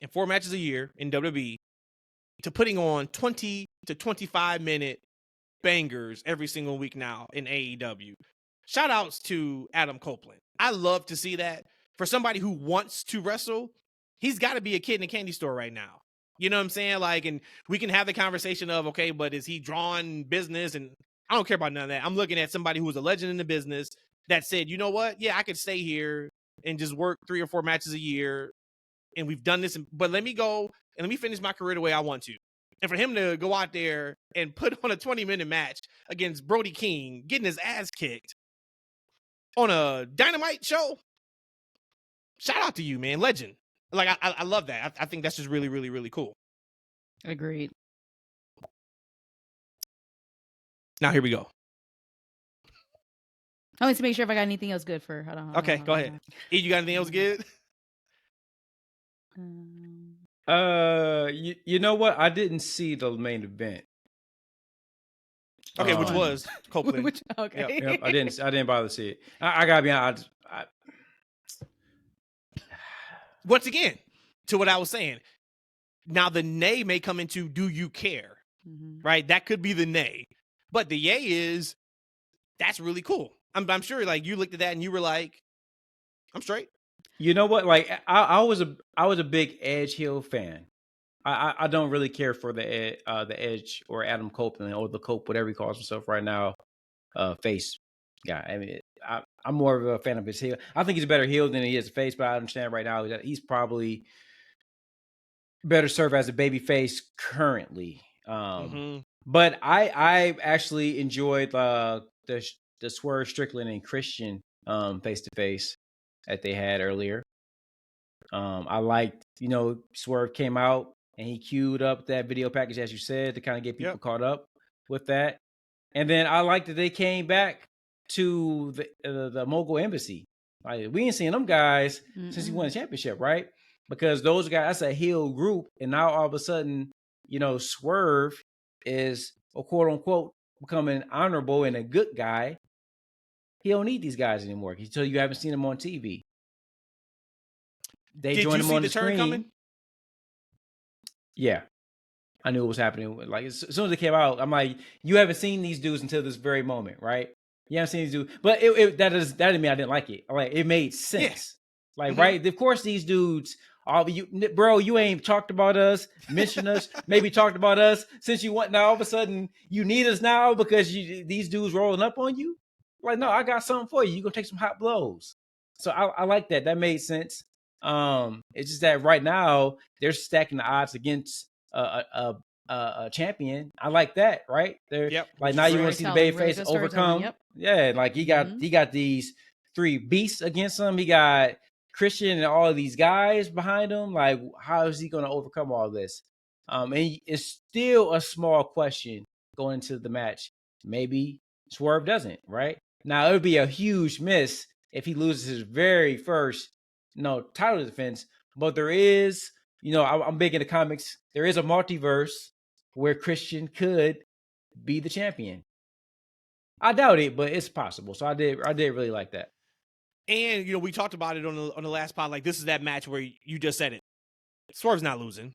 and 4 matches a year in WWE to putting on 20 to 25 minute bangers every single week now in AEW. Shout outs to Adam Copeland. I love to see that. For somebody who wants to wrestle, he's got to be a kid in a candy store right now. You know what I'm saying? Like, and we can have the conversation of, okay, but is he drawing business? And I don't care about none of that. I'm looking at somebody who was a legend in the business that said, you know what? Yeah, I could stay here and just work 3 or 4 matches a year. And we've done this, but let me go and let me finish my career the way I want to. And for him to go out there and put on a 20-minute match against Brody King, getting his ass kicked on a Dynamite show, shout out to you, man. Legend. Like, I love that. I think that's just really, really, really cool. Agreed. Now, here we go. I want to make sure if I got anything else good for. Hold on. Okay, go ahead. E, you got anything else good? You know what? I didn't see the main event. Okay, which was Copeland. Okay. Yep, I didn't bother to see it. I gotta be honest. Once again, to what I was saying. Now the nay may come into, do you care? Mm-hmm. Right? That could be the nay. But the yay is, that's really cool. I'm sure like you looked at that and you were like, I'm straight. You know what? Like I was a big Edge heel fan. I don't really care for the Edge or Adam Copeland or the Cope, whatever he calls himself right now, face guy. I mean, I'm more of a fan of his heel. I think he's a better heel than he is a face, but I understand right now that he's probably better served as a baby face currently. But I actually enjoyed the Swerve Strickland and Christian face to face that they had earlier. I liked, Swerve came out and he queued up that video package, as you said, to kind of get people caught up with that. And then I liked that they came back to the Mogul Embassy. Like, we ain't seen them guys since he won the championship, right? Because those guys, that's a heel group. And now all of a sudden, Swerve is a quote unquote becoming honorable and a good guy. He don't need these guys anymore until you haven't seen him on TV. They joined him on the screen. Coming? Yeah. I knew it was happening. Like, as soon as it came out, I'm like, you haven't seen these dudes until this very moment, right? You haven't seen these dudes. But that didn't mean I didn't like it. Like, it made sense. Yeah. Like, right? Of course, these dudes, you ain't talked about us, mentioned us, maybe talked about us since you went. Now, all of a sudden, you need us now because these dudes rolling up on you? Like, no, I got something for you. You're going to take some hot blows. So I like that. That made sense. It's just that right now they're stacking the odds against a champion. I like that, right? They're Yep. like which now is you want great. to see the Storytelling, baby really face good storytelling, overcome. yep. Yeah, like he got Mhm. he got these 3 beasts against him. He got Christian and all of these guys behind him. Like, how is he going to overcome all this? And it's still a small question going into the match. Maybe Swerve doesn't, right? Now it would be a huge miss if he loses his very first title defense. But there is, I'm big into comics. There is a multiverse where Christian could be the champion. I doubt it, but it's possible. So I did really like that. And we talked about it on the last pod. Like, this is that match where you just said it. Swerve's not losing,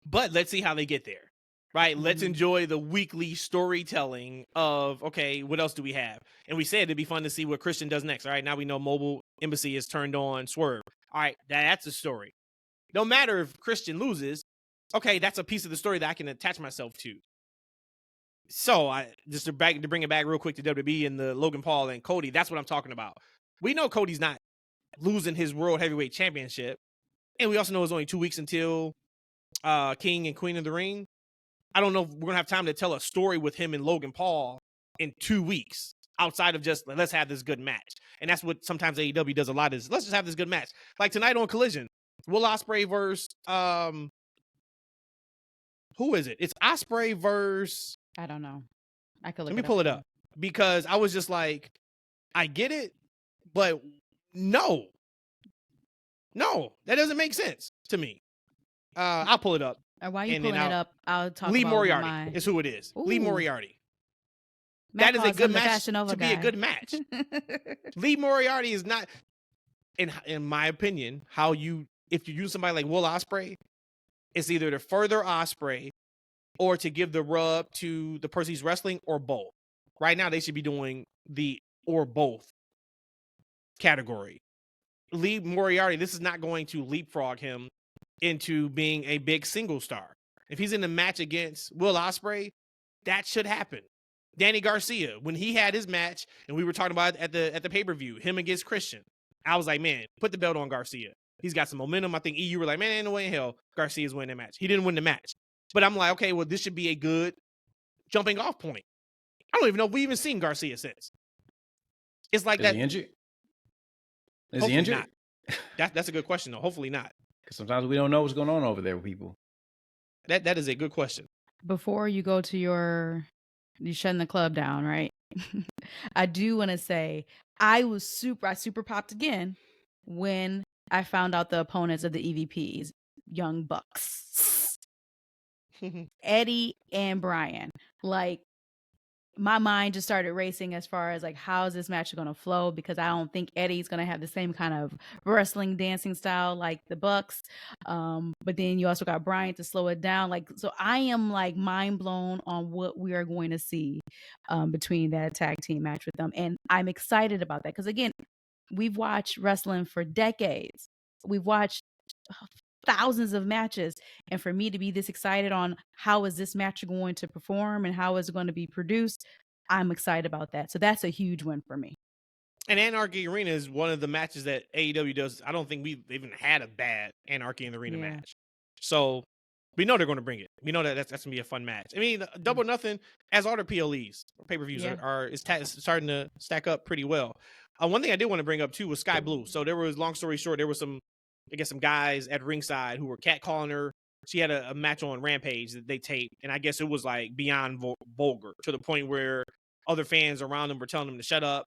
but let's see how they get there. Right? Let's enjoy the weekly storytelling of, okay, what else do we have? And we said it'd be fun to see what Christian does next. All right, now we know Mobile Embassy has turned on Swerve. All right, that's a story. No matter if Christian loses, okay, that's a piece of the story that I can attach myself to. So just to bring it back real quick to WWE and the Logan Paul and Cody, that's what I'm talking about. We know Cody's not losing his World Heavyweight Championship. And we also know it's only 2 weeks until King and Queen of the Ring. I don't know if we're going to have time to tell a story with him and Logan Paul in 2 weeks outside of just, let's have this good match. And that's what sometimes AEW does a lot is, let's just have this good match. Like tonight on Collision, Will Ospreay versus, who is it? It's Ospreay versus... I don't know. I could look Let me pull it up. Because I was just like, I get it, but no, that doesn't make sense to me. I'll pull it up. While you pulling it up, I'll talk Lee about Moriarty is who it is. Ooh. Lee Moriarty. Matt that is a good match to be a good match. Lee Moriarty is not, in my opinion, if you use somebody like Will Ospreay, it's either to further Ospreay or to give the rub to the person he's wrestling, or both. Right now, they should be doing the or both category. Lee Moriarty, this is not going to leapfrog him into being a big single star. If he's in a match against Will Ospreay, that should happen. Danny Garcia, when he had his match, and we were talking about it at the pay-per-view, him against Christian, I was like, man, put the belt on Garcia. He's got some momentum. I think EU were like, man, ain't no way in hell Garcia's winning the match. He didn't win the match. But I'm like, okay, well, this should be a good jumping off point. I don't even know if we even seen Garcia since. It's like that. Is he injured? Is Hopefully he injured? Not. That's a good question, though. Hopefully not. Because sometimes we don't know what's going on over there with people. That is a good question. Before you go to you shutting the club down, right? I do want to say I super popped again when I found out the opponents of the EVPs, Young Bucks, Eddie and Brian. Like, my mind just started racing as far as like, how is this match going to flow? Because I don't think Eddie's going to have the same kind of wrestling dancing style like the Bucks. But then you also got Brian to slow it down. Like, so I am like mind blown on what we are going to see between that tag team match with them. And I'm excited about that. Because again, we've watched wrestling for decades. We've watched thousands of matches, and for me to be this excited on how is this match going to perform and how is it going to be produced, I'm excited about that. So that's a huge win for me. And Anarchy Arena is one of the matches that AEW does. I don't think we've even had a bad Anarchy in the Arena match. So we know they're going to bring it. We know that's going to be a fun match. I mean, Double Nothing, as all their PLEs, pay-per-views is starting to stack up pretty well. One thing I did want to bring up too was Sky Blue. So there was, long story short, there was some guys at ringside who were catcalling her. She had a match on Rampage that they taped, and I guess it was like beyond vulgar to the point where other fans around them were telling them to shut up.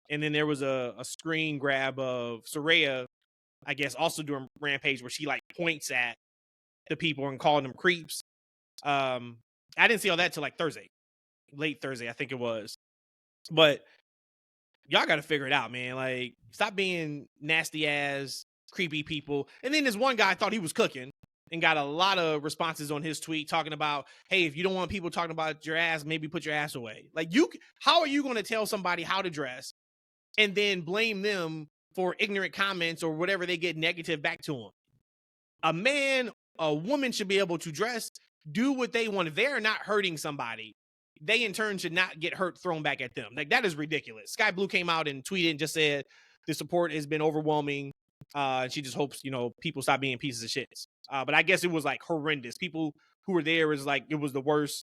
And then there was a screen grab of Saraya, I guess, also doing Rampage, where she like points at the people and calling them creeps. I didn't see all that till like late Thursday, I think it was. But y'all got to figure it out, man. Like, stop being nasty ass, creepy people. And then this one guy thought he was cooking and got a lot of responses on his tweet talking about, hey, if you don't want people talking about your ass, maybe put your ass away. Like, how are you going to tell somebody how to dress and then blame them for ignorant comments or whatever they get negative back to them? A woman should be able to dress, do what they want. If they're not hurting somebody, they in turn should not get hurt thrown back at them. Like, that is ridiculous. Sky Blue came out and tweeted and just said the support has been overwhelming. And she just hopes, people stop being pieces of shit. But I guess it was like horrendous. People who were there was like, it was the worst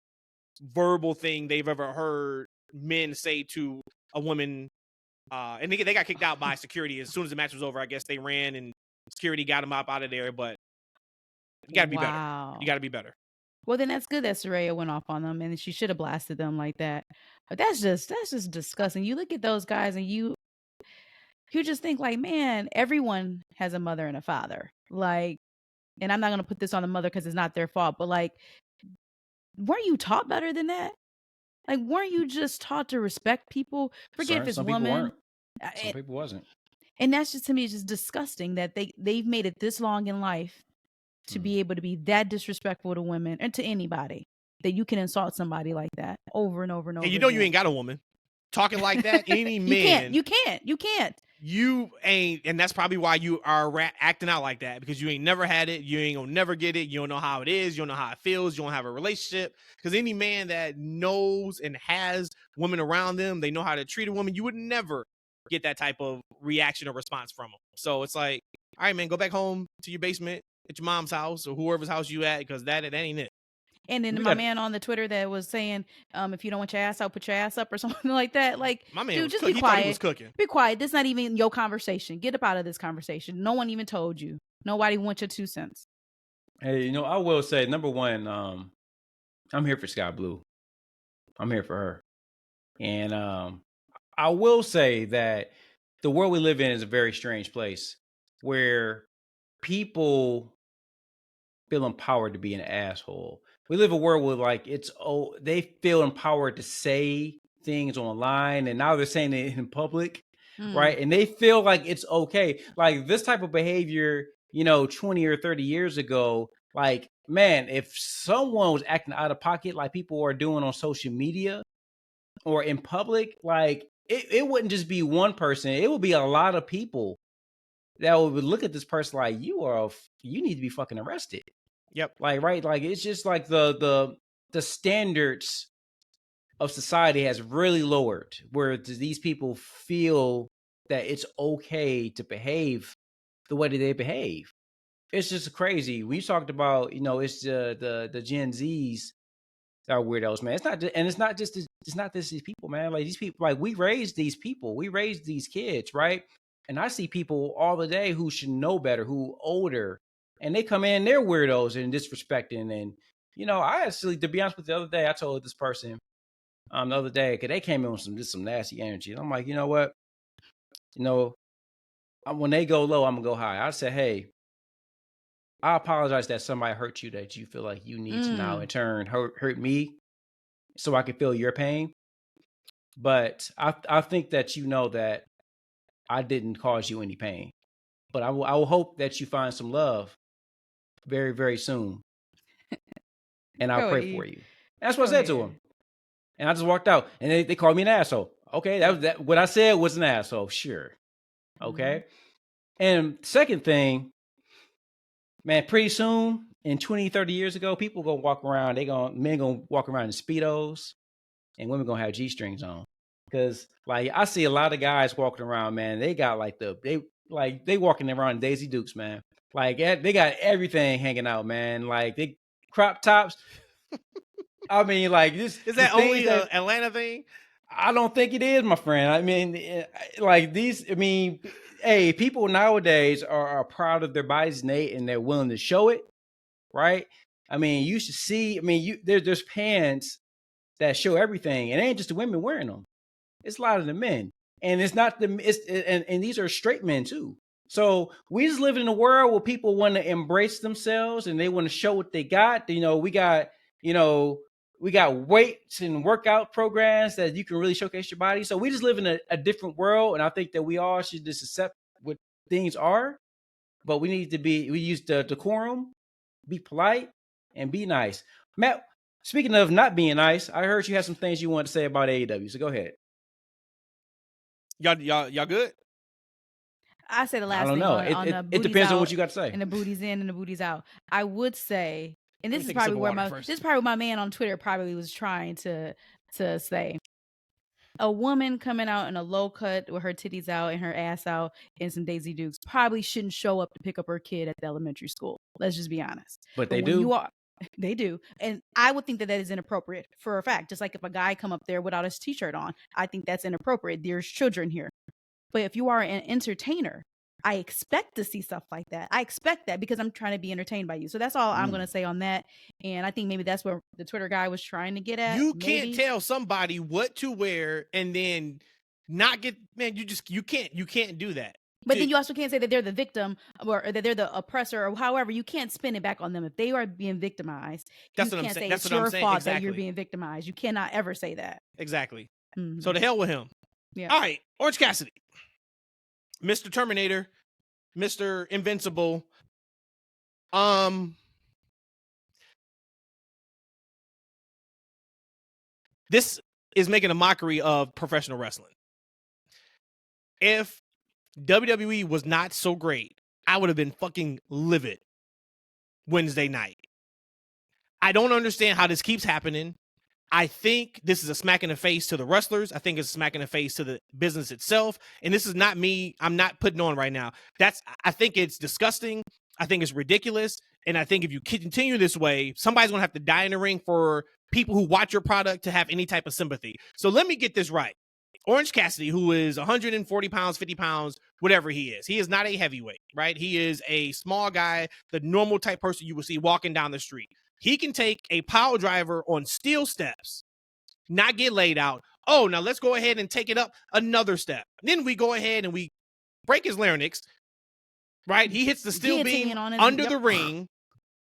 verbal thing they've ever heard men say to a woman. And they got kicked out by security as soon as the match was over. I guess they ran and security got them out of there. But you got to be better. You got to be better. Well, then that's good that Saraya went off on them, and she should have blasted them like that. But that's just disgusting. You look at those guys, and you just think like, man, everyone has a mother and a father. Like, and I'm not gonna put this on the mother because it's not their fault, but like, weren't you taught better than that? Like, weren't you just taught to respect people? Forget if it's woman. Some people wasn't. And that's just, to me, it's just disgusting that they've made it this long in life to be able to be that disrespectful to women and to anybody, that you can insult somebody like that over and over and over. And you know, you ain't got a woman talking like that. Any man, you can't. You ain't, and that's probably why you are acting out like that, because you ain't never had it. You ain't gonna never get it. You don't know how it is. You don't know how it feels. You don't have a relationship. Because any man that knows and has women around them, they know how to treat a woman. You would never get that type of reaction or response from them. So it's like, all right, man, go back home to your basement at your mom's house or whoever's house you at, because that ain't it. And then my man on the Twitter that was saying, if you don't want your ass out, put your ass up or something like that. Like, my man, dude, just be quiet. He was cooking. Be quiet. This is not even your conversation. Get up out of this conversation. No one even told you. Nobody wants your 2 cents. Hey, you know, I will say, number one, I'm here for Sky Blue. I'm here for her. And I will say that the world we live in is a very strange place where people feel empowered to be an asshole. We live in a world where, like, they feel empowered to say things online, and now they're saying it in public, right? And they feel like it's okay. Like, this type of behavior, you know, 20 or 30 years ago, like, man, if someone was acting out of pocket like people are doing on social media or in public, like, it wouldn't just be one person. It would be a lot of people that would look at this person like, you need to be fucking arrested. Yep. Like, right. Like, it's just like the standards of society has really lowered, where these people feel that it's okay to behave the way that they behave. It's just crazy. We talked about, you know, it's the Gen Zs that are weirdos, man. It's not just these people, man. Like, these people, like, we raised these people. We raised these kids, right? And I see people all the day who should know better, who older, and they come in, they're weirdos and disrespecting. And, you know, I actually, to be honest with you, the other day, I told this person the other day, because they came in with some nasty energy. And I'm like, you know what? You know, when they go low, I'm going to go high. I said, hey, I apologize that somebody hurt you, that you feel like you need to now in turn hurt me so I can feel your pain. But I think that you know that I didn't cause you any pain. But I will hope that you find some love very, very soon. And I'll pray for you. That's what I said to him. And I just walked out. And they called me an asshole. Okay, that what I said was an asshole. Sure. Okay. And second thing, man, pretty soon, in 20, 30 years ago, people gonna walk around, men gonna walk around in Speedos, and women gonna have G-strings on. Because, like, I see a lot of guys walking around, man, they got like they walking around in Daisy Dukes, man. Like, they got everything hanging out, man. Like, they crop tops. I mean, like, this is that only an Atlanta thing? I don't think it is, my friend. I mean, like, hey, people nowadays are proud of their bodies, and they're willing to show it, right? I mean, you should see. I mean, there's pants that show everything, and it ain't just the women wearing them. It's a lot of the men, and it's not and these are straight men too. So we just live in a world where people want to embrace themselves and they want to show what they got. You know, we got weights and workout programs that you can really showcase your body. So we just live in a different world. And I think that we all should just accept what things are, but we use the decorum, be polite, and be nice. Matt, speaking of not being nice, I heard you had some things you wanted to say about AEW. So go ahead. Y'all good? I say the last thing. I don't know. It depends on what you got to say. And the booty's in and the booty's out. I would say, and this is probably where my man on Twitter probably was trying to say, a woman coming out in a low cut with her titties out and her ass out and some Daisy Dukes probably shouldn't show up to pick up her kid at the elementary school. Let's just be honest. But they do. They do. And I would think that is inappropriate for a fact. Just like if a guy come up there without his t-shirt on, I think that's inappropriate. There's children here. But if you are an entertainer, I expect to see stuff like that. I expect that because I'm trying to be entertained by you. So that's all I'm going to say on that. And I think maybe that's where the Twitter guy was trying to get at. You can't tell somebody what to wear and then not get, man, you can't do that. But then you also can't say that they're the victim or that they're the oppressor or however. You can't spin it back on them. If they are being victimized, that's you what can't I'm saying. say That's it's what I'm your saying. fault Exactly. that you're being victimized. You cannot ever say that. Exactly. Mm-hmm. So to hell with him. Yeah. All right. Orange Cassidy. Mr. Terminator. Mr. Invincible. This is making a mockery of professional wrestling. If WWE was not so great, I would have been fucking livid Wednesday night. I don't understand how this keeps happening. I think this is a smack in the face to the wrestlers. I think it's a smack in the face to the business itself. And this is not me. I'm not putting on right now. I think it's disgusting. I think it's ridiculous. And I think if you continue this way, somebody's going to have to die in the ring for people who watch your product to have any type of sympathy. So let me get this right. Orange Cassidy, who is 140 pounds, 50 pounds, whatever he is not a heavyweight, right? He is a small guy, the normal type person you would see walking down the street. He can take a power driver on steel steps, not get laid out. Oh, now let's go ahead and take it up another step. Then we go ahead and we break his larynx, right? He hits the steel beam under the ring,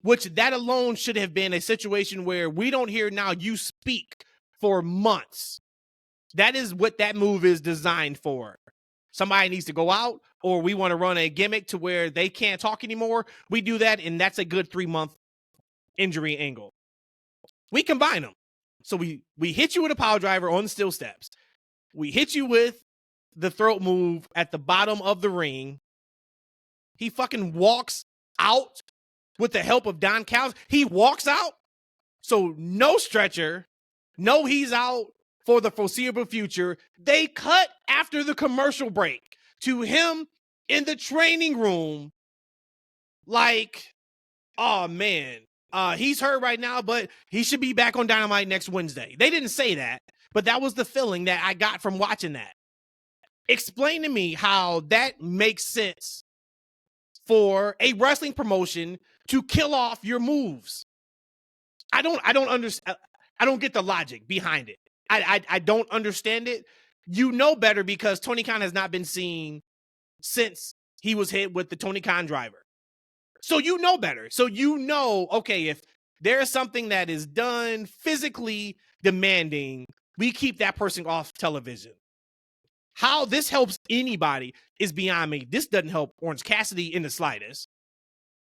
which that alone should have been a situation where we don't hear now you speak for months. That is what that move is designed for. Somebody needs to go out, or we want to run a gimmick to where they can't talk anymore. We do that, and that's a good 3-month injury angle. We combine them. So we hit you with a power driver on the steel steps. We hit you with the throat move at the bottom of the ring. He fucking walks out with the help of Don Callis. He walks out. So no stretcher. No, he's out for the foreseeable future. They cut after the commercial break to him in the training room. Like, oh man. He's hurt right now, but he should be back on Dynamite next Wednesday. They didn't say that, but that was the feeling that I got from watching that. Explain to me how that makes sense for a wrestling promotion to kill off your moves. I don't understand. I don't get the logic behind it. I don't understand it. You know better because Tony Khan has not been seen since he was hit with the Tony Khan driver. So you know better. So you know, okay, if there's something that is done physically demanding, we keep that person off television. How this helps anybody is beyond me. This doesn't help Orange Cassidy in the slightest.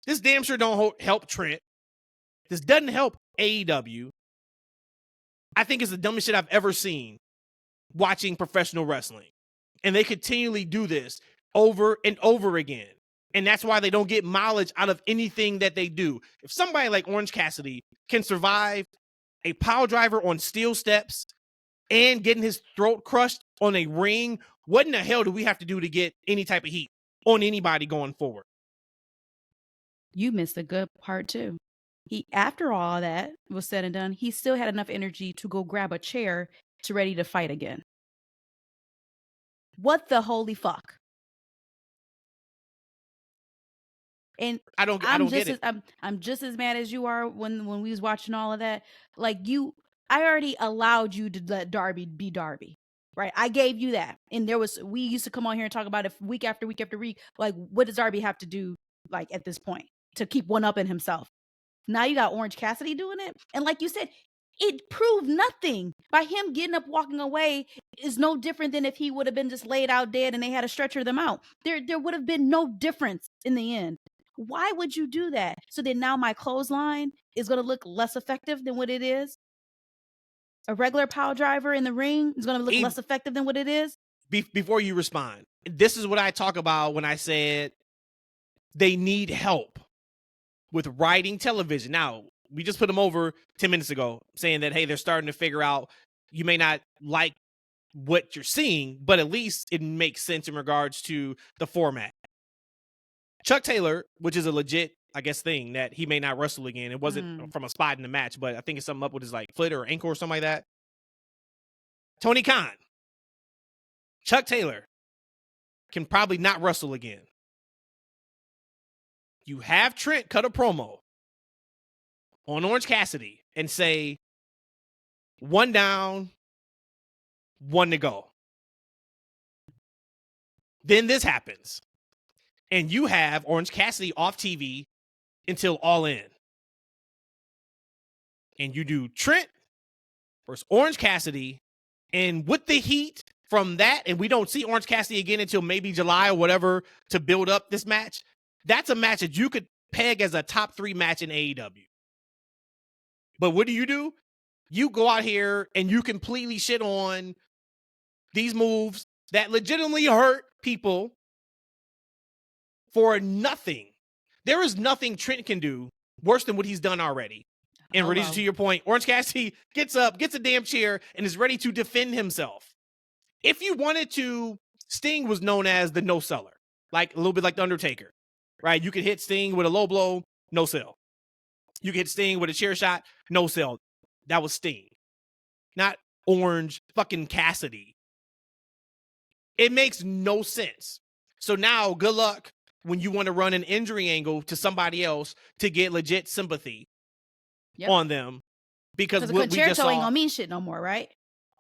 This damn sure don't help Trent. This doesn't help AEW. I think it's the dumbest shit I've ever seen watching professional wrestling. And they continually do this over and over again. And that's why they don't get mileage out of anything that they do. If somebody like Orange Cassidy can survive a power driver on steel steps and getting his throat crushed on a ring, what in the hell do we have to do to get any type of heat on anybody going forward? You missed a good part too. He, after all that was said and done, he still had enough energy to go grab a chair to ready to fight again. What the holy fuck? And I don't get it. I'm just as mad as you are when we was watching all of that. Like I already allowed you to let Darby be Darby, right? I gave you that, and we used to come on here and talk about it week after week after week. Like, what does Darby have to do, like at this point, to keep one up in himself? Now you got Orange Cassidy doing it, and like you said, it proved nothing. By him getting up, walking away is no different than if he would have been just laid out dead and they had to stretcher them out. There would have been no difference in the end. Why would you do that? So that now my clothesline is going to look less effective than what it is? A regular power driver in the ring is going to look less effective than what it is? Before you respond, this is what I talk about when I said they need help with writing television. Now, we just put them over 10 minutes ago saying that, hey, they're starting to figure out you may not like what you're seeing, but at least it makes sense in regards to the format. Chuck Taylor, which is a legit I guess, thing that he may not wrestle again. It wasn't from a spot in the match, but I think it's something up with his like foot or ankle or something like that. Tony Khan, Chuck Taylor can probably not wrestle again. You have Trent cut a promo on Orange Cassidy and say, 1 down, 1 to go. Then this happens. And you have Orange Cassidy off TV until All In. And you do Trent versus Orange Cassidy. And with the heat from that, and we don't see Orange Cassidy again until maybe July or whatever to build up this match, that's a match that you could peg as a top 3 match in AEW. But what do? You go out here and you completely shit on these moves that legitimately hurt people for nothing. There is nothing Trent can do worse than what he's done already. And Rhodesia, to your point, Orange Cassidy gets up, gets a damn chair, and is ready to defend himself. If you wanted to, Sting was known as the no-seller, like a little bit like The Undertaker, right? You could hit Sting with a low blow, no sell. You could hit Sting with a chair shot, no sell. That was Sting, not Orange fucking Cassidy. It makes no sense. So now, good luck when you want to run an injury angle to somebody else to get legit sympathy on them. Because the what we just concerto ain't saw, gonna mean shit no more, right?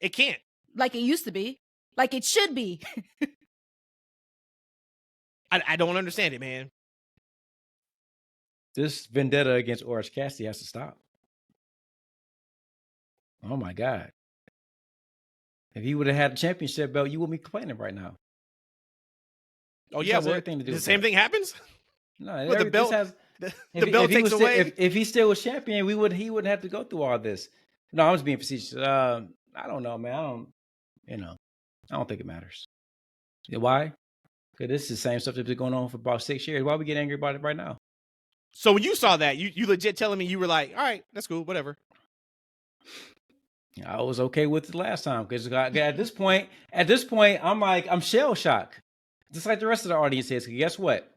it can't. Like it used to be. Like it should be. I don't understand it, man. This vendetta against Orange Cassidy has to stop. Oh my God. If he would have had a championship belt, you wouldn't be complaining right now. Oh, yeah. Well, everything to do the with same that. thing happens? No, Well, the belt, the belt takes away. If he still was champion, he wouldn't have to go through all this. No, I'm just being facetious. I don't know, man. I don't think it matters. Why? Because this is the same stuff that's been going on for about 6 years. Why we get angry about it right now? So when you saw that, you legit telling me you were like, all right, that's cool, whatever. I was okay with it last time because at this point, I'm shell shocked. Just like the rest of the audience is. Guess what?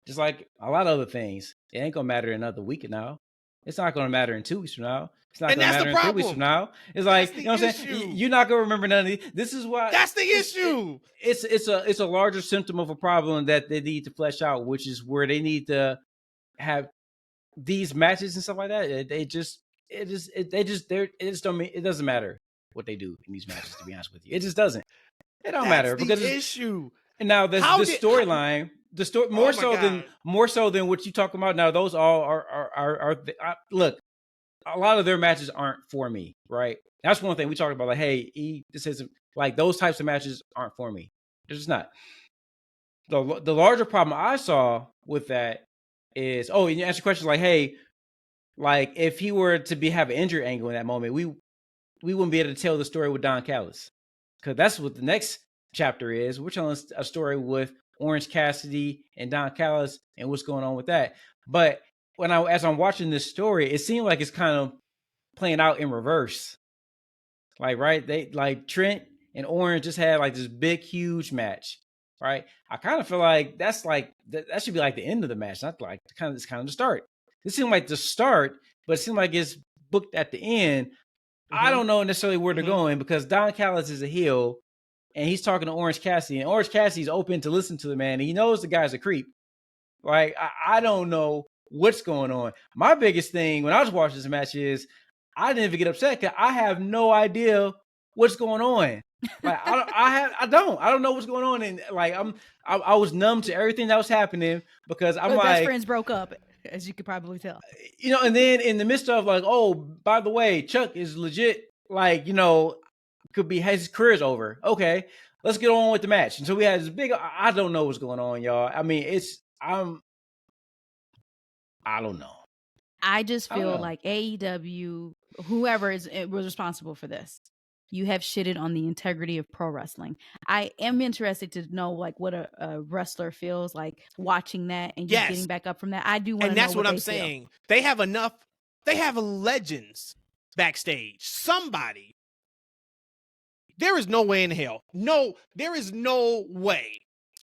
Just like a lot of other things, it ain't gonna matter in another week now. It's not gonna matter in 2 weeks from now. It's not gonna matter in 3 weeks from now. It's like, you know what I'm saying? You're not gonna remember none of these. This is why that's the issue. It's a larger symptom of a problem that they need to flesh out, which is where they need to have these matches and stuff like that. It just don't mean, it doesn't matter what they do in these matches, to be honest with you. It just doesn't. It don't matter because the issue. And now this storyline, more so than what you talking about. Now those all are look, a lot of their matches aren't for me, right? That's one thing we talked about. Like, hey, this isn't like those types of matches aren't for me. They're just not. The larger problem I saw with that is, and you ask your question like, hey, like if he were to have an injury angle in that moment, we wouldn't be able to tell the story with Don Callis, because that's what the next chapter is. We're telling a story with Orange Cassidy and Don Callis and what's going on with that. But as I'm watching this story, it seemed like it's kind of playing out in reverse. Like, right, they like Trent and Orange just had like this big, huge match, right? I kind of feel like that's like that should be like the end of the match, not like it's kind of the start. It seemed like the start, but it seemed like it's booked at the end. Mm-hmm. I don't know necessarily where they're going, because Don Callis is a heel and he's talking to Orange Cassidy, and Orange Cassidy's open to listen to the man, and he knows the guy's a creep. Like, I don't know what's going on. My biggest thing when I was watching this match is I didn't even get upset because I have no idea what's going on. Like, I don't know what's going on, and like I was numb to everything that was happening because I'm like, best friends broke up, as you could probably tell. You know, and then in the midst of like, oh, by the way, Chuck is legit, like, you know, his career's over. Okay, let's get on with the match. And so we had this big, I don't know what's going on, y'all. I mean, I don't know. I just feel like AEW, whoever was responsible for this, you have shitted on the integrity of pro wrestling. I am interested to know like what a wrestler feels like watching that and just getting back up from that. I do want to know. And that's what I'm saying. They have enough. They have legends backstage. Somebody. There is no way in hell. No, there is no way.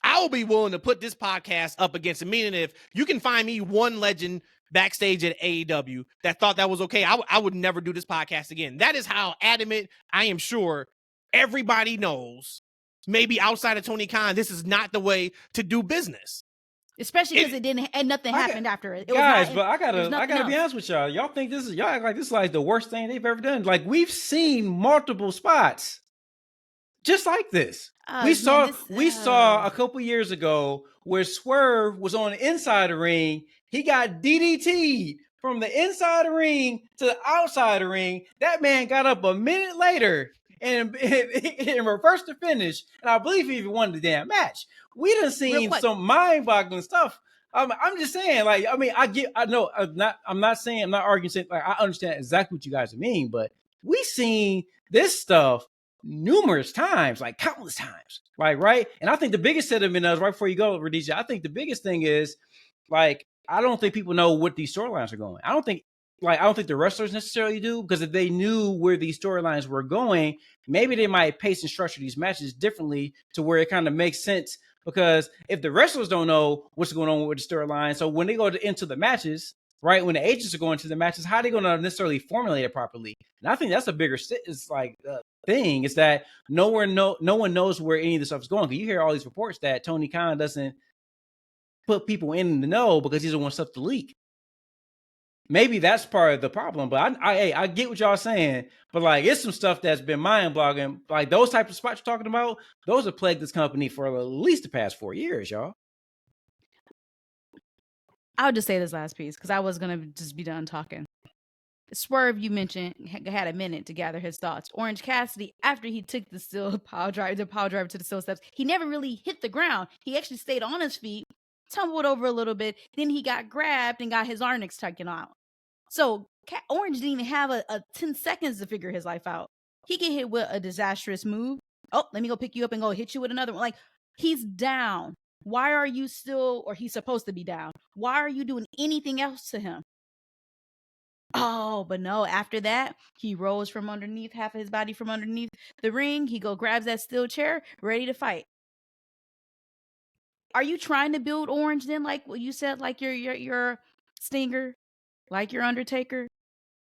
I will be willing to put this podcast up against it. Meaning, if you can find me one legend backstage at AEW that thought that was okay, I would never do this podcast again. That is how adamant I am sure everybody knows. Maybe outside of Tony Khan, this is not the way to do business. Especially because it didn't, and nothing happened after it. Guys, but I gotta be honest with y'all. Y'all think y'all act like this is like the worst thing they've ever done. Like, we've seen multiple spots just like this. We saw a couple years ago where Swerve was on the inside of the ring. He got DDT'd from the inside of the ring to the outside of the ring. That man got up a minute later and reversed the finish. And I believe he even won the damn match. We done seen some mind-boggling stuff. I'm just saying, like, I mean, I'm not arguing, like, I understand exactly what you guys mean, but we seen this stuff numerous times, like countless times, like, right? And I think the biggest sentiment is, right before you go, Rhodesia, I think the biggest thing is, like, I don't think people know what these storylines are going. I don't think the wrestlers necessarily do, because if they knew where these storylines were going, maybe they might pace and structure these matches differently to where it kind of makes sense. Because if the wrestlers don't know what's going on with the storyline, so when they go into the matches, right, when the agents are going to the matches, how are they going to necessarily formulate it properly? And I think that's a bigger thing, is that no one knows where any of this stuff is going. You hear all these reports that Tony Khan doesn't put people in the know because he doesn't want stuff to leak. Maybe that's part of the problem, but I get what y'all saying, but like, it's some stuff that's been mind-boggling. Like, those types of spots you're talking about, those have plagued this company for at least the past 4 years, y'all. I'll just say this last piece because I was gonna just be done talking. Swerve, you mentioned, had a minute to gather his thoughts. Orange Cassidy, after he took the power drive to the steel steps, he never really hit the ground. He actually stayed on his feet, tumbled over a little bit, then he got grabbed and got his Arnix taken out. So Orange didn't even have a 10 seconds to figure his life out. He get hit with a disastrous move. Oh, let me go pick you up and go hit you with another one. Like, he's down. Why are you still, or he's supposed to be down? Why are you doing anything else to him? Oh, but no, after that, he rose from underneath, half of his body from underneath the ring. He grabs that steel chair, ready to fight. Are you trying to build Orange then, like what you said, like your Stinger, like your Undertaker?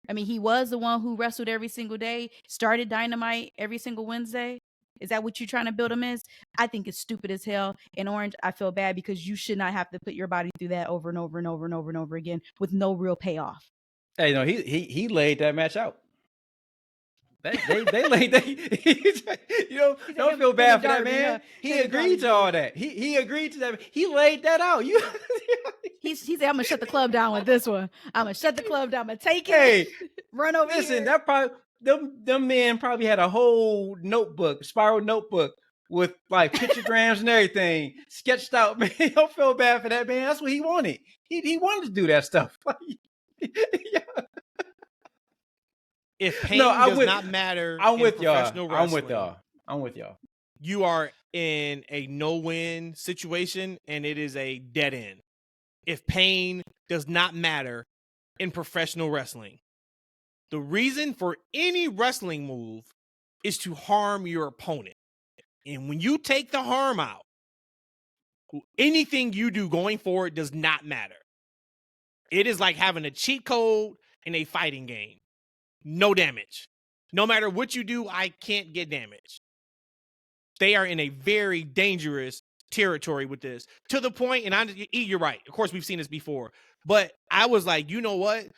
I mean, he was the one who wrestled every single day, started Dynamite every single Wednesday. Is that what you're trying to build him as? I think it's stupid as hell. And Orange, I feel bad because you should not have to put your body through that over and over and over and over and over again with no real payoff. Hey, no, he laid that match out. They laid that. Don't feel bad for that, man. He agreed to all that. He agreed to that. He laid that out. He said, "I'm gonna shut the club down with this one. I'm gonna shut the club down. I'm gonna take it. Hey, run over here." Listen, that probably them men probably had a whole notebook, spiral notebook with like pictograms and everything sketched out. Man, don't feel bad for that, man. That's what he wanted. He wanted to do that stuff. Yeah. If pain does not matter, I'm with y'all. I'm with y'all. You are in a no-win situation, and it is a dead end. If pain does not matter in professional wrestling, the reason for any wrestling move is to harm your opponent. And when you take the harm out, anything you do going forward does not matter. It is like having a cheat code in a fighting game. No damage. No matter what you do, I can't get damage. They are in a very dangerous territory with this. To the point, and you're right. Of course, we've seen this before. But I was like, you know what?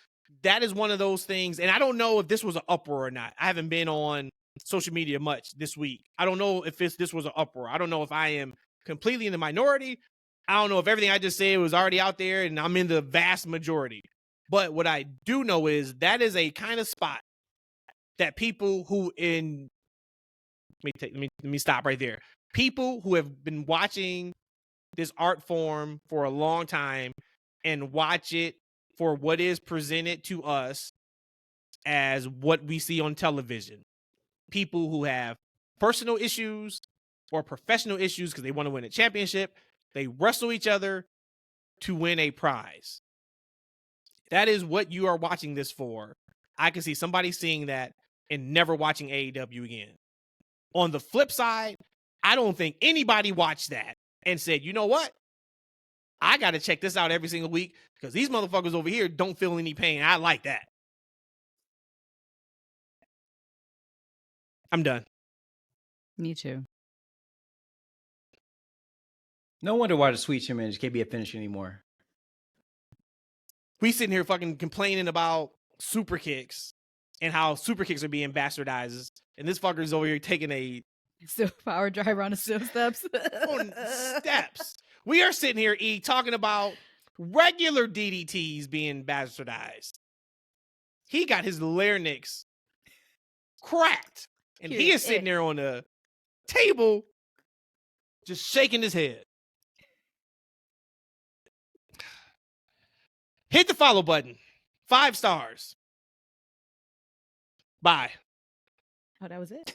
That is one of those things. And I don't know if this was an uproar or not. I haven't been on social media much this week. I don't know if this was an uproar. I don't know if I am completely in the minority. I don't know if everything I just said was already out there and I'm in the vast majority. But what I do know is that is a kind of spot that people who let me stop right there. People who have been watching this art form for a long time and watch it for what is presented to us as what we see on television. People who have personal issues or professional issues because they want to win a championship. They wrestle each other to win a prize. That is what you are watching this for. I can see somebody seeing that and never watching AEW again. On the flip side, I don't think anybody watched that and said, you know what? I got to check this out every single week because these motherfuckers over here don't feel any pain. I like that. I'm done. Me too. No wonder why the Sweet Chin Man just can't be a finisher anymore. We sitting here fucking complaining about super kicks and how super kicks are being bastardized. And this fucker's over here taking a power driver on the steel steps. on steps. We are sitting here, talking about regular DDTs being bastardized. He got his larynx cracked. And he is sitting there on the table just shaking his head. Hit the follow button. 5 stars. Bye. Oh, that was it.